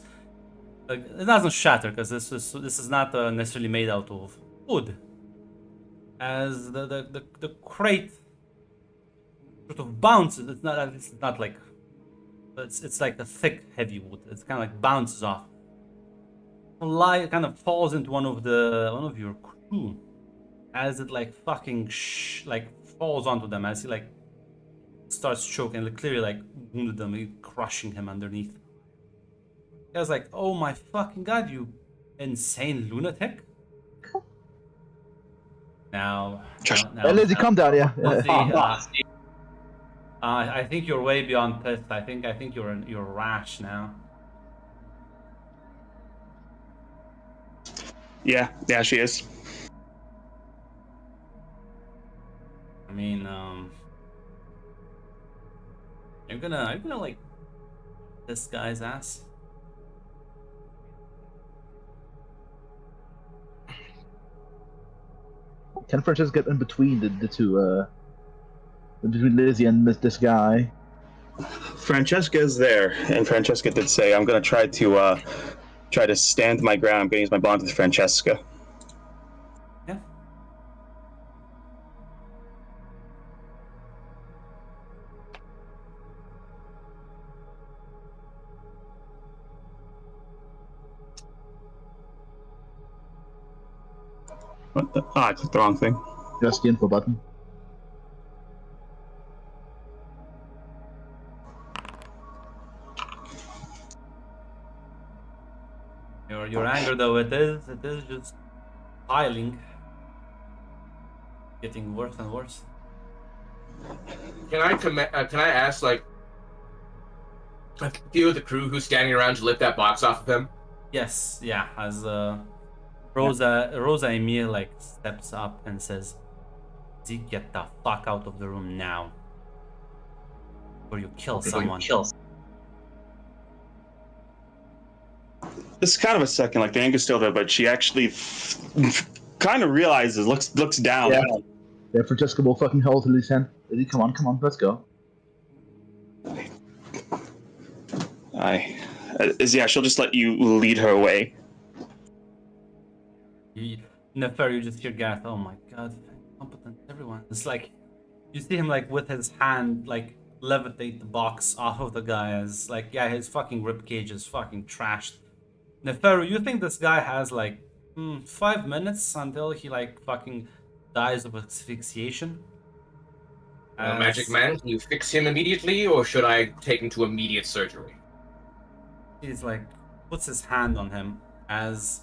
Like, it doesn't shatter because this is not necessarily made out of wood. As the crate sort of bounces. It's not like it's like a thick heavy wood. It's kind of like bounces off. It kind of falls into one of your crew as it like fucking like falls onto them as he like starts choking, like clearly like wounded them, crushing him underneath. I was like, oh my fucking god, you insane lunatic. Now, Hey, Lizzie, calm down, yeah. Lizzie, I think you're way beyond pissed. I think you're rash now. Yeah, she is. I mean, you're gonna like this guy's ass. Can Francesca get in between the two, between Lizzie and this guy? Francesca is there, and Francesca did say, "I'm gonna try to stand my ground. I'm gonna use my bond with Francesca." Yeah. What the? Ah, I clicked the wrong thing. Just the info button. Your anger though, it is just piling. Getting worse and worse. Can I ask, like, a few of the crew who's standing around to lift that box off of him? Yes, yeah, as Rosa Emil like steps up and says, Zeke, get the fuck out of the room now. Or you kill someone. This is kind of a second, like the anger's still there, but she actually kind of realizes, looks down. Yeah, Francesca will fucking hold Lily's hand. Lily, come on, let's go. She'll just let you lead her away. Nefer, you just hear Gareth, oh my god, incompetent, everyone. It's like, you see him like with his hand, like levitate the box off of the guy as like, yeah, his fucking ribcage is fucking trashed. Neferu, you think this guy has like 5 minutes until he like fucking dies of asphyxiation? Magic Man, can you fix him immediately, or should I take him to immediate surgery? He's like, puts his hand on him as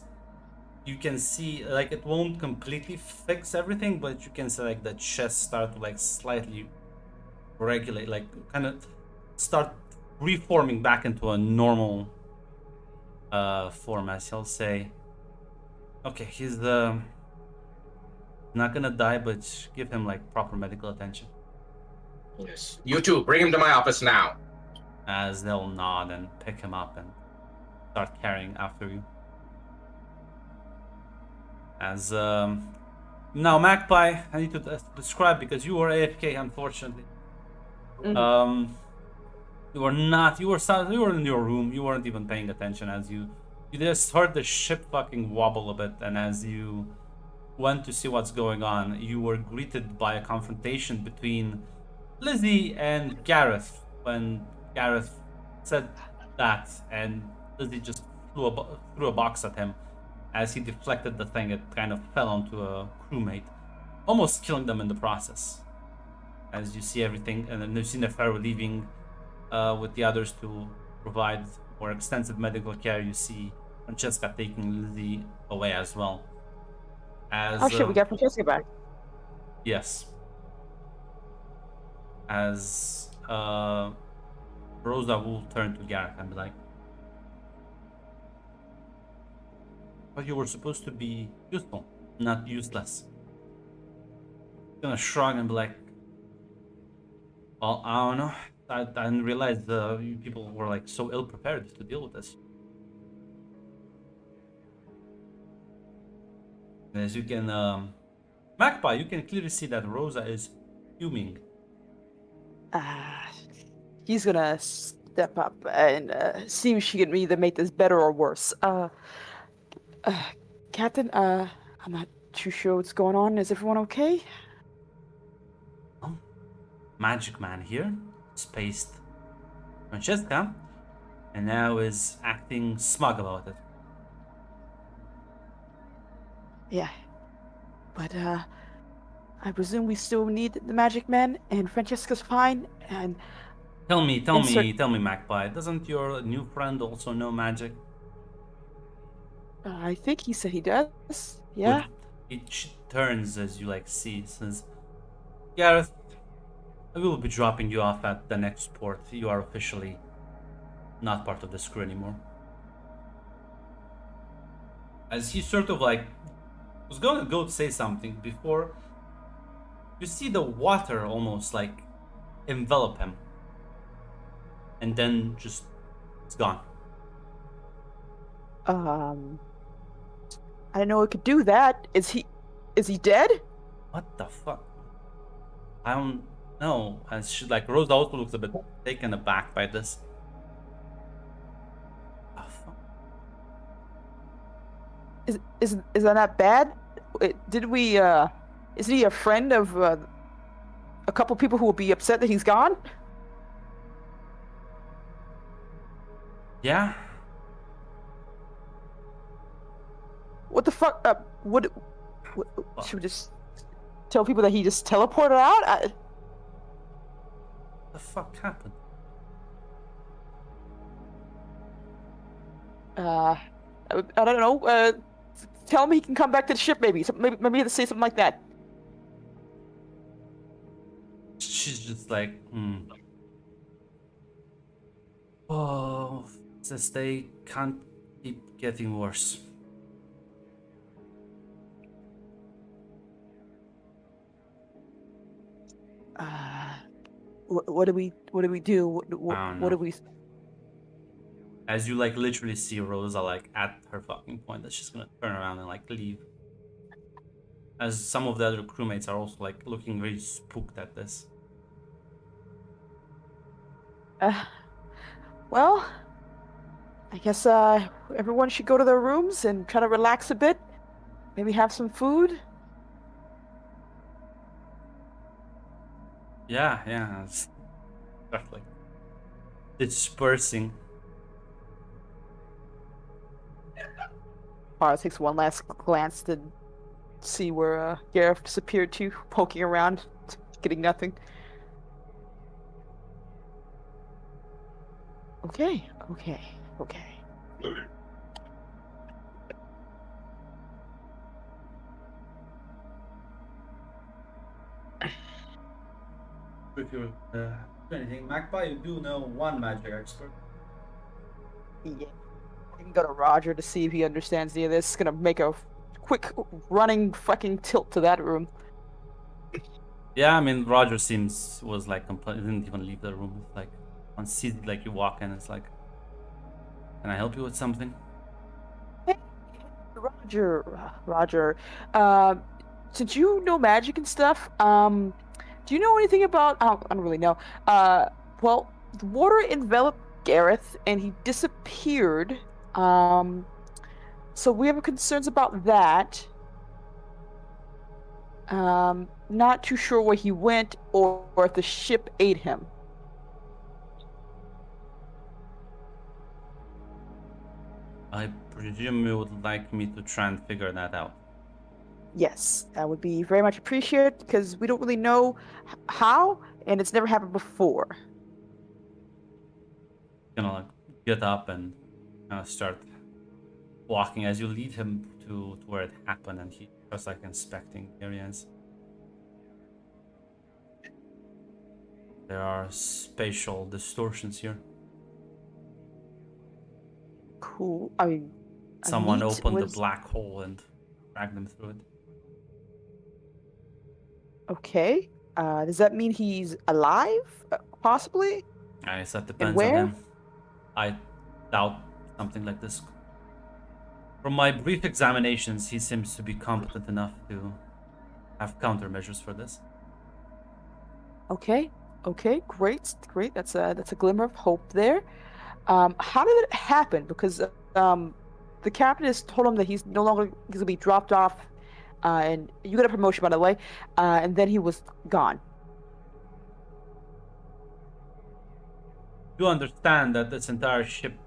you can see, like it won't completely fix everything, but you can see like the chest start to like slightly regulate, like kind of start reforming back into a normal form, as he'll say, okay, he's not gonna die, but give him like proper medical attention. Yes. You two, bring him to my office now. As they'll nod and pick him up and start carrying after you. As now, Magpie, I need to describe, because you were AFK, unfortunately. You were not. You were in your room. You weren't even paying attention as you just heard the ship fucking wobble a bit, and as you went to see what's going on, you were greeted by a confrontation between Lizzie and Gareth. When Gareth said that, and Lizzie just threw a box at him. As he deflected the thing, it kind of fell onto a crewmate, almost killing them in the process. As you see everything, and then you see Neferu leaving with the others to provide more extensive medical care. You see Francesca taking Lizzie away as well. As, Oh shit, we got Francesca back. Yes. As Rosa will turn to Gareth and be like, but you were supposed to be useful, not useless. Gonna shrug and be like, well, I don't know. I didn't realize you people were like so ill prepared to deal with this. As you can, Magpie, you can clearly see that Rosa is fuming. He's gonna step up and see if she can either make this better or worse. Captain, I'm not too sure what's going on. Is everyone okay? Oh, Magic Man here spaced Francesca, and now is acting smug about it. Yeah, but I presume we still need the Magic Man, and Francesca's fine. And Tell me, Magpie. Doesn't your new friend also know magic? I think he said he does. Yeah. It turns as you like see, says, Gareth, I will be dropping you off at the next port. You are officially not part of this crew anymore. As he sort of like was going to go say something before you see the water almost like envelop him, and then just it's gone. I didn't know it could do that. Is he dead? What the fuck? I don't know. As she, like, Rosa also looks a bit taken aback by this. Oh, fuck. Is that not bad? Did we isn't he a friend of a couple people who will be upset that he's gone? Yeah. What the fuck? Should we just tell people that he just teleported out? What the fuck happened? I don't know. Tell him he can come back to the ship, maybe. Maybe to say something like that. She's just like, Oh, says they can't keep getting worse. What do we do? What do we? As you like literally see Rosa like at her fucking point that she's gonna turn around and like leave. As some of the other crewmates are also like looking very spooked at this. Well, I guess everyone should go to their rooms and try to relax a bit. Maybe have some food. Yeah, it's start like dispersing. Mara takes one last glance to see where Gareth disappeared to, poking around, getting nothing. Okay. If you do anything, Magpie, you do know one magic expert. Yeah. I can go to Roger to see if he understands any of this. Gonna make a quick running fucking tilt to that room. Yeah, I mean Roger was like didn't even leave the room. It's like once he like you walk in, it's like, can I help you with something? Hey, Roger. Since you know magic and stuff, do you know anything about? I don't really know. Well, the water enveloped Gareth and he disappeared. So we have concerns about that. Not too sure where he went or if the ship ate him. I presume you would like me to try and figure that out. Yes, that would be very much appreciated because we don't really know how, and it's never happened before. Gonna like get up and kind of start walking as you lead him to where it happened, and he starts like inspecting areas. There are spatial distortions here. Cool. I mean, Someone neat opened the was- black hole and dragged them through it. Okay. Does that mean he's alive? Possibly? I guess that depends on where? him. I doubt something like this. From my brief examinations, he seems to be competent enough to have countermeasures for this. Okay. Great. That's a glimmer of hope there. How did it happen? Because the captain has told him that he's gonna be dropped off, and you got a promotion, by the way, and then he was gone. You understand that this entire ship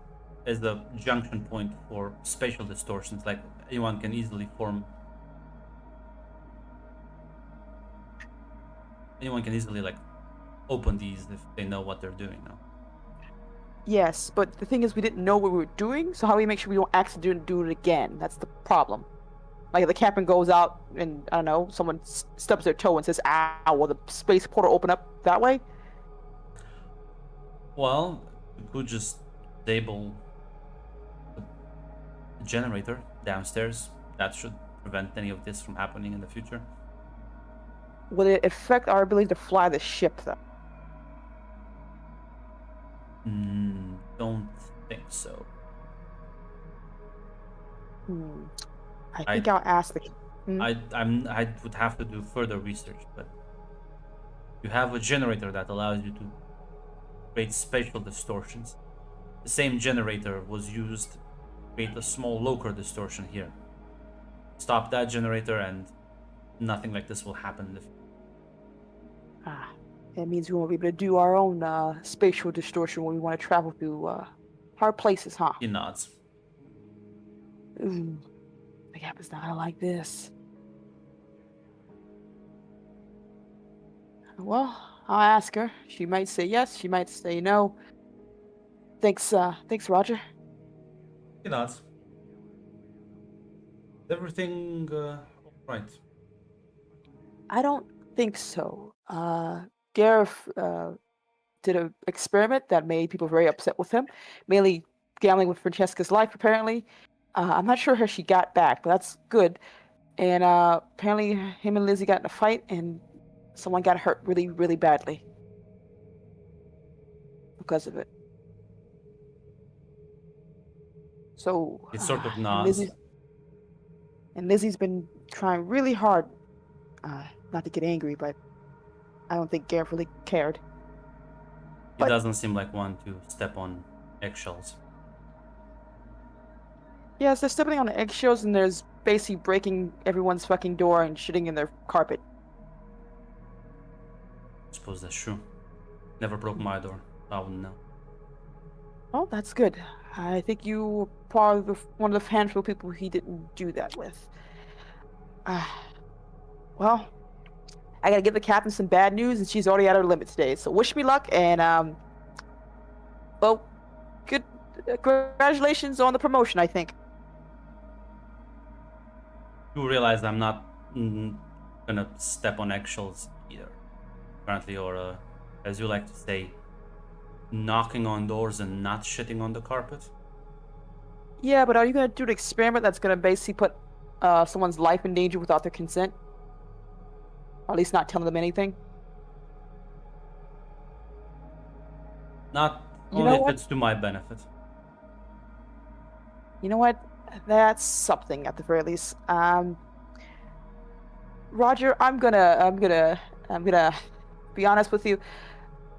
is the junction point for spatial distortions. Like anyone can easily like open these if they know what they're doing now. Yes, but the thing is, we didn't know what we were doing, so how do we make sure we don't accidentally do it again? That's the problem. Like, the captain goes out and, I don't know, someone stubs their toe and says, ow, will the space portal open up that way? Well, you could just disable the generator downstairs. That should prevent any of this from happening in the future. Will it affect our ability to fly the ship, though? Don't think so. I think I'll ask the... I would have to do further research, but you have a generator that allows you to create spatial distortions. The same generator was used to create a small local distortion here. Stop that generator and nothing like this will happen in the future. That means we won't be able to do our own spatial distortion when we want to travel to hard places, huh? He nods. The Gap is not gonna like this. Well, I'll ask her. She might say yes. She might say no. Thanks, Roger. He nods. Is everything all right? I don't think so. Gareth did an experiment that made people very upset with him, mainly gambling with Francesca's life, apparently. I'm not sure how she got back, but that's good. And apparently, him and Lizzie got in a fight, and someone got hurt really, really badly because of it. So He sort of and nods. Lizzie's been trying really hard not to get angry, but I don't think Gareth really cared. He But- doesn't seem like one to step on eggshells. Yes, they're stepping on eggshells, and there's basically breaking everyone's fucking door and shitting in their carpet. I suppose that's true. Never broke my door. I wouldn't know. Oh, that's good. I think you were part of one of the handful of people he didn't do that with. Well, I gotta give the captain some bad news, and she's already at her limit today. So wish me luck, and well, good. Congratulations on the promotion. I think. You realize I'm not gonna step on eggshells either, apparently, or as you like to say, knocking on doors and not shitting on the carpet. Yeah, but are you gonna do an experiment that's gonna basically put someone's life in danger without their consent? Or at least not telling them anything? Not You only know if what? it's to my benefit. You know what? That's something at the very least. Roger, I'm gonna be honest with you.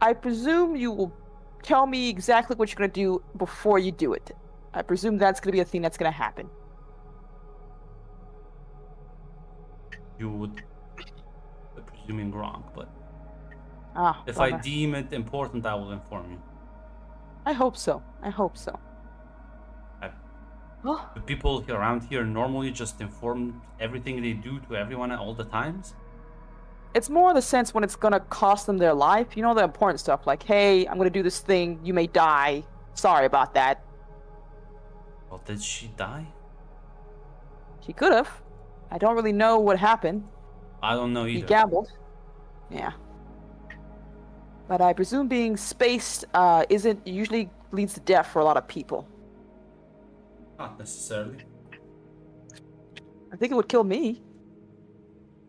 I presume you will tell me exactly what you're gonna do before you do it. I presume that's gonna be a thing that's gonna happen. You would be presuming wrong, but if I bummer. deem it important, I will inform you. I hope so. I hope so. I- Oh, Do people around here normally just inform everything they do to everyone at all the times? it's more the sense when it's gonna cost them their life. You know, the important stuff like, hey, I'm gonna do this thing. You may die. Sorry about that. Well, did she die? She could have. I don't really know what happened. I don't know He either. gambled. Yeah. But I presume being spaced isn't usually leads to death for a lot of people. Not necessarily. I think it would kill me.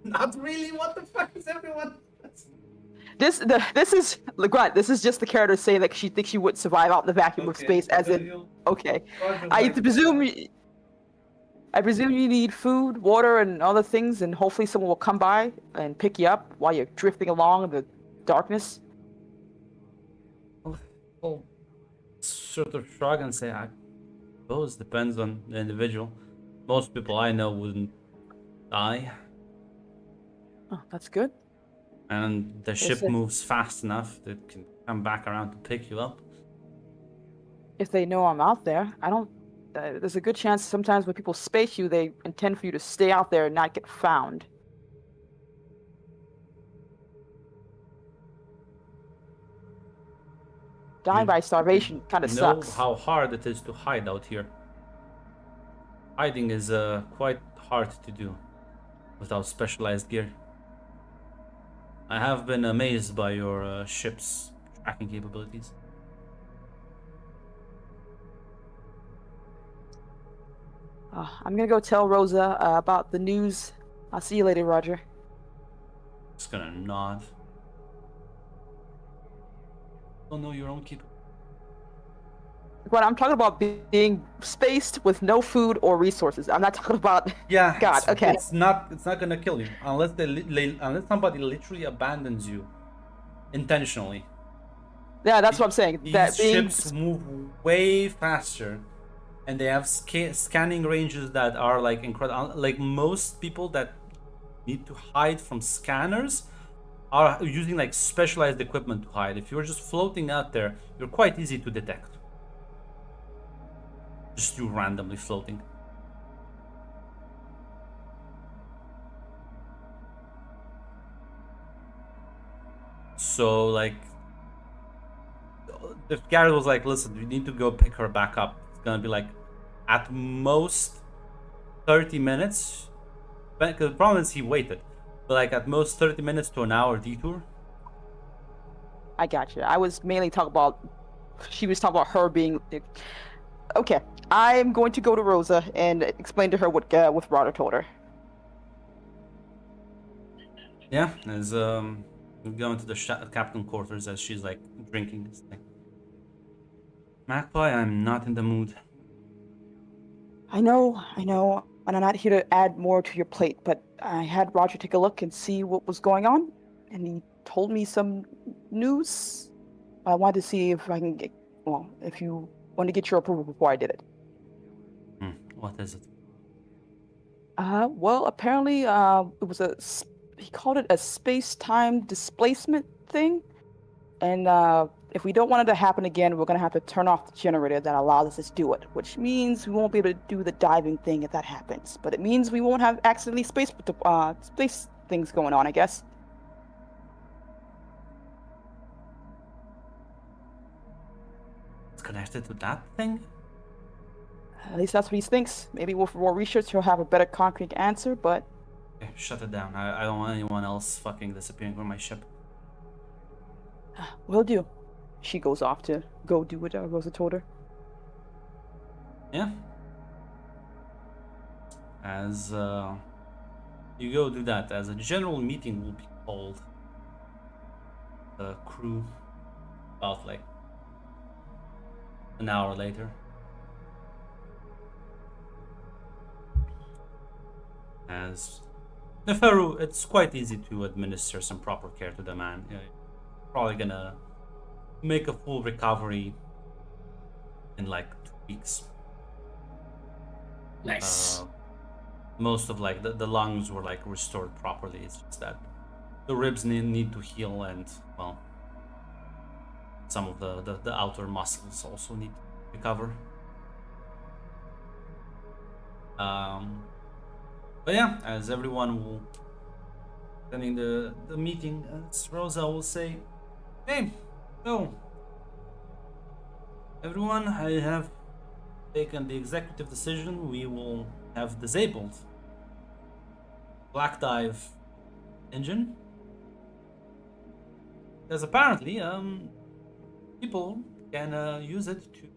Not really. What the fuck is everyone? This is Legrand. This is just the character saying that she thinks she would survive out in the vacuum of space. As in, okay. I presume you need food, water, and other things, and hopefully someone will come by and pick you up while you're drifting along in the darkness. Well, sort of shrug and say, I suppose depends on the individual. Most people I know wouldn't die, Oh, that's good. and the ship it- moves fast enough that it can come back around to pick you up. If they know I'm out there, I don't. There's a good chance sometimes when people space you, they intend for you to stay out there and not get found. Dying You by starvation kind of know sucks. how hard it is to hide out here. Hiding is quite hard to do without specialized gear. I have been amazed by your ship's tracking capabilities. I'm gonna go tell Rosa about the news. I'll see you later, Roger. Just gonna nod. Don't know your own capabilities. But I'm talking about being spaced with no food or resources. I'm not talking about. Yeah. God, okay. It's not gonna kill you unless unless somebody literally abandons you intentionally. Yeah, that's what I'm saying. These That being ships move way faster, and they have scanning ranges that are like incredible. Like most people that need to hide from scanners are using like specialized equipment to hide. If you're just floating out there, you're quite easy to detect. Just you randomly floating. So like, if Garrett was like, "Listen, we need to go pick her back up," it's gonna be like, at most 30 minutes. Because the problem is he waited, but like at most 30 minutes to an hour detour. I got you. I was mainly talking about. She was talking about her being. Okay, I'm going to go to Rosa and explain to her what Roger told her. Yeah, as we go into the captain quarters as she's like drinking this thing. Magpie, I'm not in the mood. I know, and I'm not here to add more to your plate, but I had Roger take a look and see what was going on, and he told me some news. I wanted to see if I can get, well, if you want to get your approval before I did it. What is it? Well, apparently, it was he called it a space-time displacement thing, and if we don't want it to happen again, we're gonna have to turn off the generator that allows us to do it, which means we won't be able to do the diving thing if that happens. But it means we won't have accidentally space things going on, I guess. It's connected to that thing? At least that's what he thinks. Maybe with more research, he'll have a better concrete answer, but... Okay, shut it down. I don't want anyone else fucking disappearing from my ship. Will do. She goes off to go do what Rosa told her. Yeah. As you go do that, as a general meeting will be called, the crew about like an hour later. As Neferu, it's quite easy to administer some proper care to the man. Probably gonna make a full recovery in like 2 weeks. Nice. Most of like the lungs were like restored properly. It's just that the ribs need to heal, and well, some of the outer muscles also need to recover. But yeah, as everyone will attending the meeting, as Rosa will say, "Hey, so everyone, I have taken the executive decision. We will have disabled Black Dive engine, because apparently people can use it to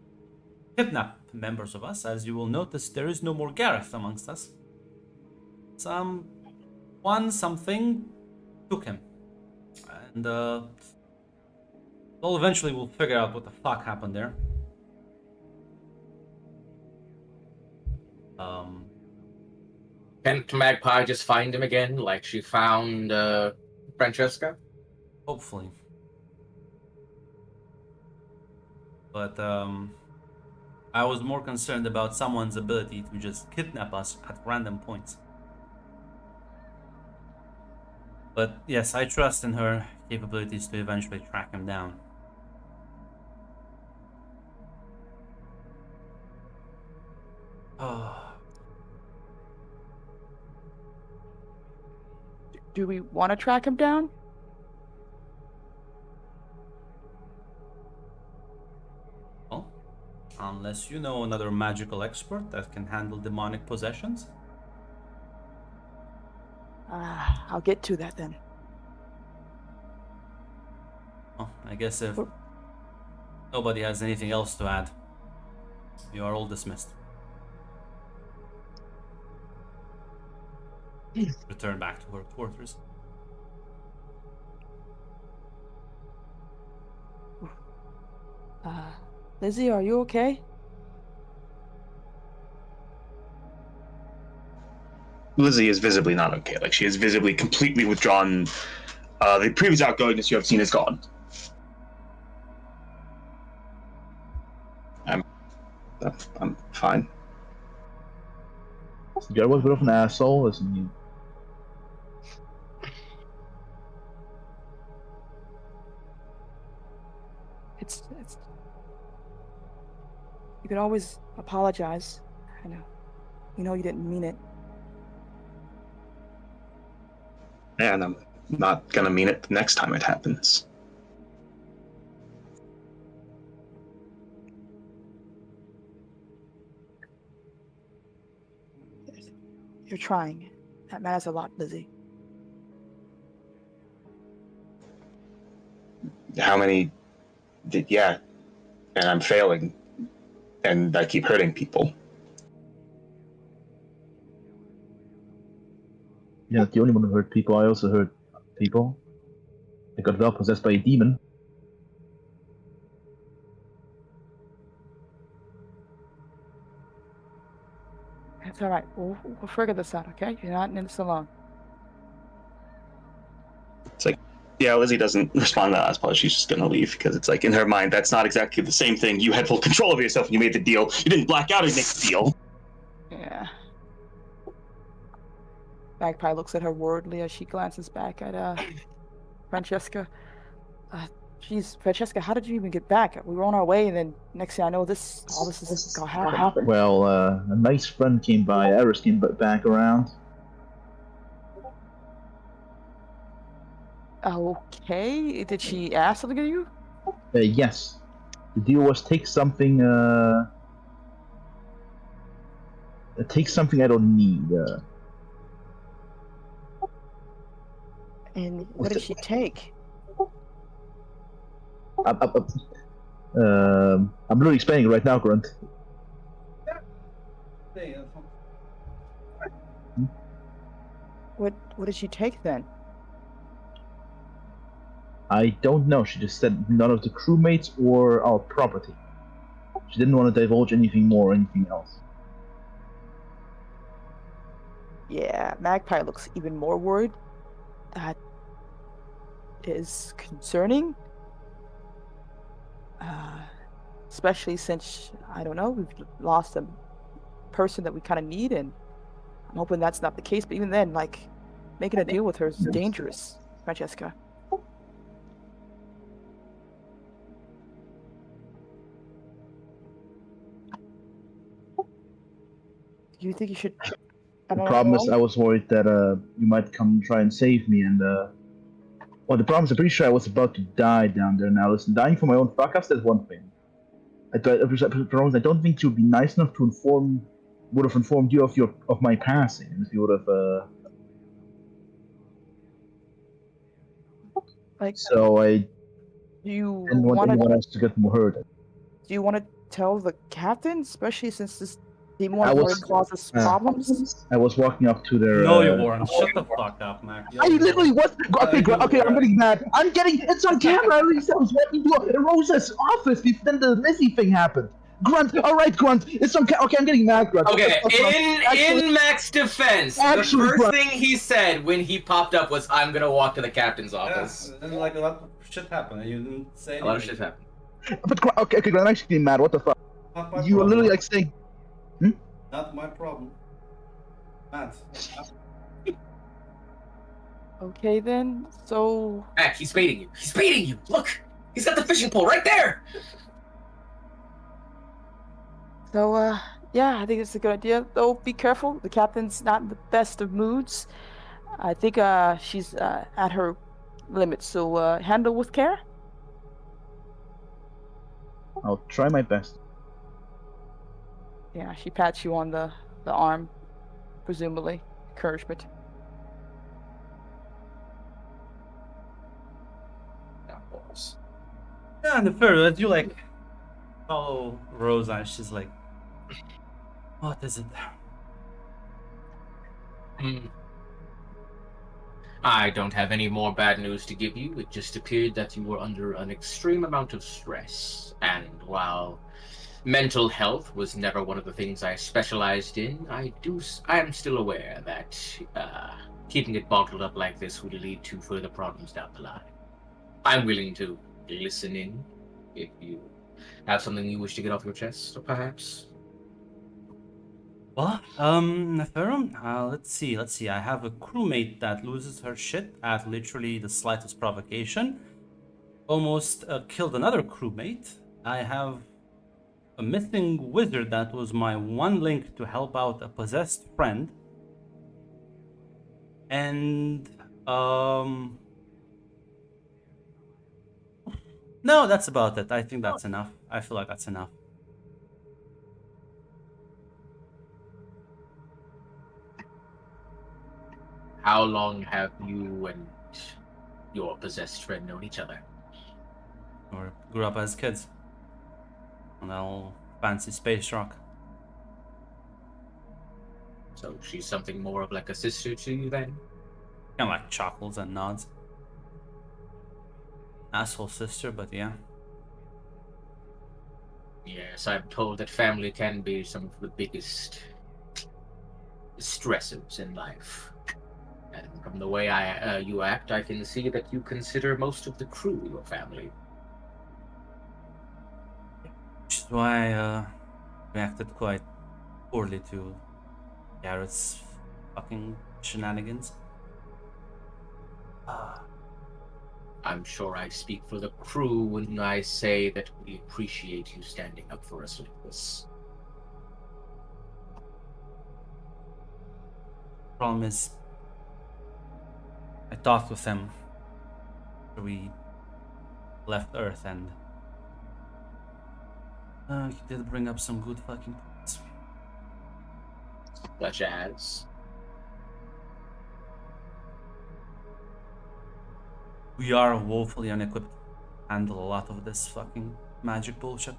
kidnap members of us. As you will notice, there is no more Gareth amongst us. Something took him, and well, eventually we'll figure out what the fuck happened there. Can't Magpie just find him again, like she found Francesca? Hopefully. But I was more concerned about someone's ability to just kidnap us at random points. But yes, I trust in her capabilities to eventually track him down. Do we want to track him down? Well, unless you know another magical expert that can handle demonic possessions. I'll get to that then. Well, I guess if nobody has anything else to add, you are all dismissed. Return back to her quarters. Lizzie, are you okay? Lizzie is visibly not okay. Like, she is visibly completely withdrawn. The previous outgoingness you have seen is gone. I'm fine. Jared was a bit of an asshole, isn't he? It's you can always apologize. I know. You know you didn't mean it. And I'm not gonna mean it the next time it happens. You're trying. That matters a lot, Lizzie. How many? Yeah, and I'm failing, and I keep hurting people. You're not the only one who hurt people. I also hurt people. I got well possessed by a demon. It's all right. We'll figure this out, okay? You're not in this alone. It's like, yeah, Lizzie doesn't respond to that last part. She's just gonna leave because it's like in her mind that's not exactly the same thing. You had full control over yourself when you made the deal. You didn't black out and make the deal. Yeah. Magpie looks at her worriedly as she glances back at Francesca. Jeez, Francesca, how did you even get back? We were on our way, and then next thing I know, all this is gonna happen. Well, a nice friend came by. Eris came back around. Okay. Did she ask something of you? Yes. The deal was take something I don't need. And what did she take? I'm literally explaining it right now, Grunt. What did she take then? I don't know. She just said none of the crewmates or our property. She didn't want to divulge anything more or anything else. Yeah, Magpie looks even more worried. That is concerning. Especially since, I don't know, we've lost a person that we kind of need, and I'm hoping that's not the case. But even then, like, making a deal with her is dangerous, Francesca. Do you think you should? The problem is, I was worried that you might come and try and save me, and well, the problem is, I'm pretty sure I was about to die down there. Now, listen, dying for my own fuck-ups, that's one thing. I don't think you would be nice enough to would have informed you of my passing, and if you would have, like. So I Do you didn't want want anyone else to get more hurt. Do you want to tell the captain, especially since this demon I already was- causes problems? I was walking up to their. No, you weren't. Shut the fuck up, Mac. I literally was. Okay, you okay, I'm were. getting mad. It's on camera. I was walking to Rosa's office. Then the Lizzie thing happened. Grunt. All right, Grunt. It's on camera. Okay, I'm getting mad, Grunt. Okay, Actually- in Mac's defense, Actually, the first bro- thing he said when he popped up was, "I'm gonna walk to the captain's office." and like a lot of shit happened, and you didn't say anything. A lot of shit happened. But okay, Grunt. I'm actually getting mad. What the fuck? Not my You were problem. literally like saying. Not my problem. Matt. Okay then. So Mac, he's baiting you. He's baiting you. Look, he's got the fishing pole right there. yeah, I think it's a good idea. Though be careful. The captain's not in the best of moods. I think she's at her limit. So handle with care. I'll try my best. Yeah, she pats you on the arm, presumably encouragement. Yeah, and the third, as you like follow Rosa, and she's like, "What is it?" I don't have any more bad news to give you. It just appeared that you were under an extreme amount of stress, and while mental health was never one of the things I specialized in, I am still aware that keeping it bottled up like this would lead to further problems down the line. I'm willing to listen in if you have something you wish to get off your chest, or perhaps. Well, Neferum, let's see. I have a crewmate that loses her shit at literally the slightest provocation. Almost killed another crewmate. I have a missing wizard that was my one link to help out a possessed friend. And, no, that's about it. I think that's enough. I feel like that's enough. how long have you and your possessed friend known each other? Or grew up as kids on that old fancy space rock. So she's something more of like a sister to you then? Kind of like chuckles and nods. Asshole sister, but yeah. Yes, I'm told that family can be some of the biggest stressors in life. And from the way you act, I can see that you consider most of the crew your family. Which is why I reacted quite poorly to Garrett's fucking shenanigans. I'm sure I speak for the crew when I say that we appreciate you standing up for us like this. Problem is, I talked with him after we left Earth, and he did bring up some good fucking points. Such as? We are woefully unequipped to handle a lot of this fucking magic bullshit.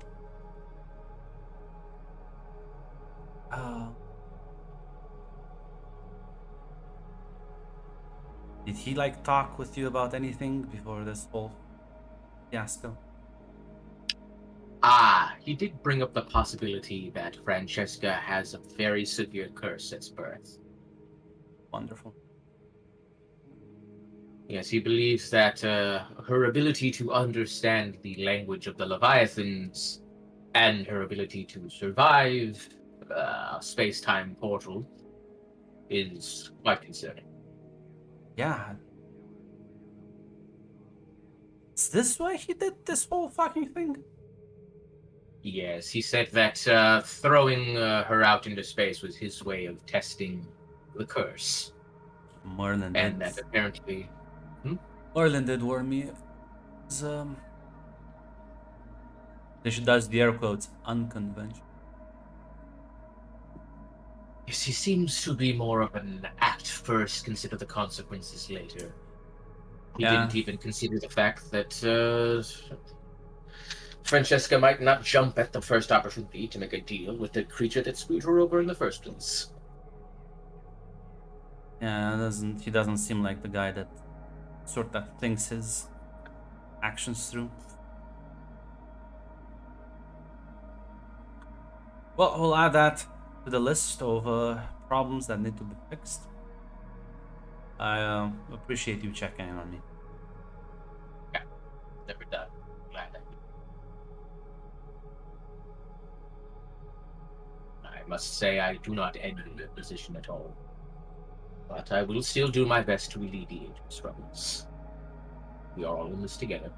Did he like talk with you about anything before this whole fiasco? He did bring up the possibility that Francesca has a very severe curse at birth. Wonderful. Yes, he believes that her ability to understand the language of the Leviathans and her ability to survive a space-time portal is quite concerning. Yeah. Is this why he did this whole fucking thing? Yes, he said that throwing her out into space was his way of testing the curse. Merlin And did. that apparently... Merlin did warn me. It's, she does the air quotes, unconventional. Yes, he seems to be more of an act first, consider the consequences later. He Yeah. didn't even consider the fact that Francesca might not jump at the first opportunity to make a deal with the creature that screwed her over in the first place. Yeah, he doesn't seem like the guy that sort of thinks his actions through. Well, we'll add that to the list of problems that need to be fixed. I appreciate you checking in on me. Never done. Glad I must say I do not envy your position at all. But I will still do my best to alleviate your struggles. We are all in this together.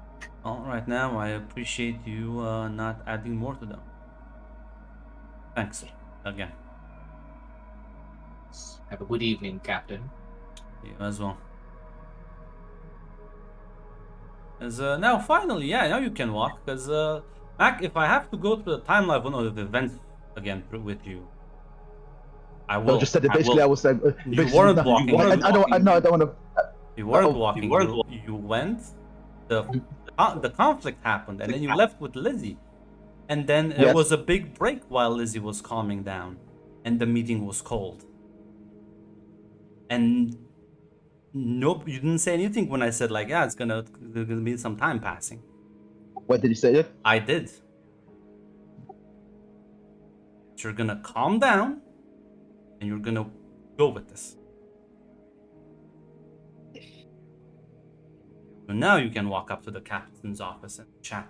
All right, now I appreciate you not adding more to them. Thanks again. Have a good evening, Captain. You as well. As now finally, yeah, now you can walk. Because Mac, if I have to go through the timeline of one of the events again with you, I will. No, just said it basically. I was like, You basically, weren't no, walking. I don't want to. You weren't Uh-oh. walking. You went. The conflict happened, and then you left with Lizzie, and then there Yes. was a big break while Lizzie was calming down, and the meeting was cold. And nope, you didn't say anything when I said like, yeah, there's gonna be some time passing. What did you say? It? I did. You're gonna calm down, and you're gonna go with this. So now you can walk up to the captain's office and chat.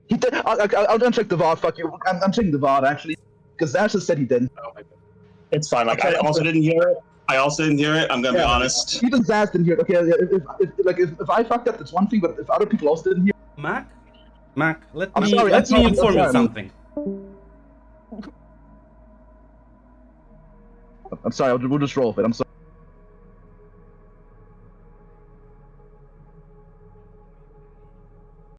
He did. I'll uncheck the VAR. Fuck you. I'm checking the VAR actually, because Asher said he didn't. Oh my God. It's fine. Like, I also didn't hear it. I'm gonna be honest. Even Zaz didn't hear it. Okay, if I fucked up, that's one thing. But if other people also didn't hear, Mac, let I'm me sorry, let me I'm inform you sorry. something. I'm sorry. We'll just roll with it. I'm sorry.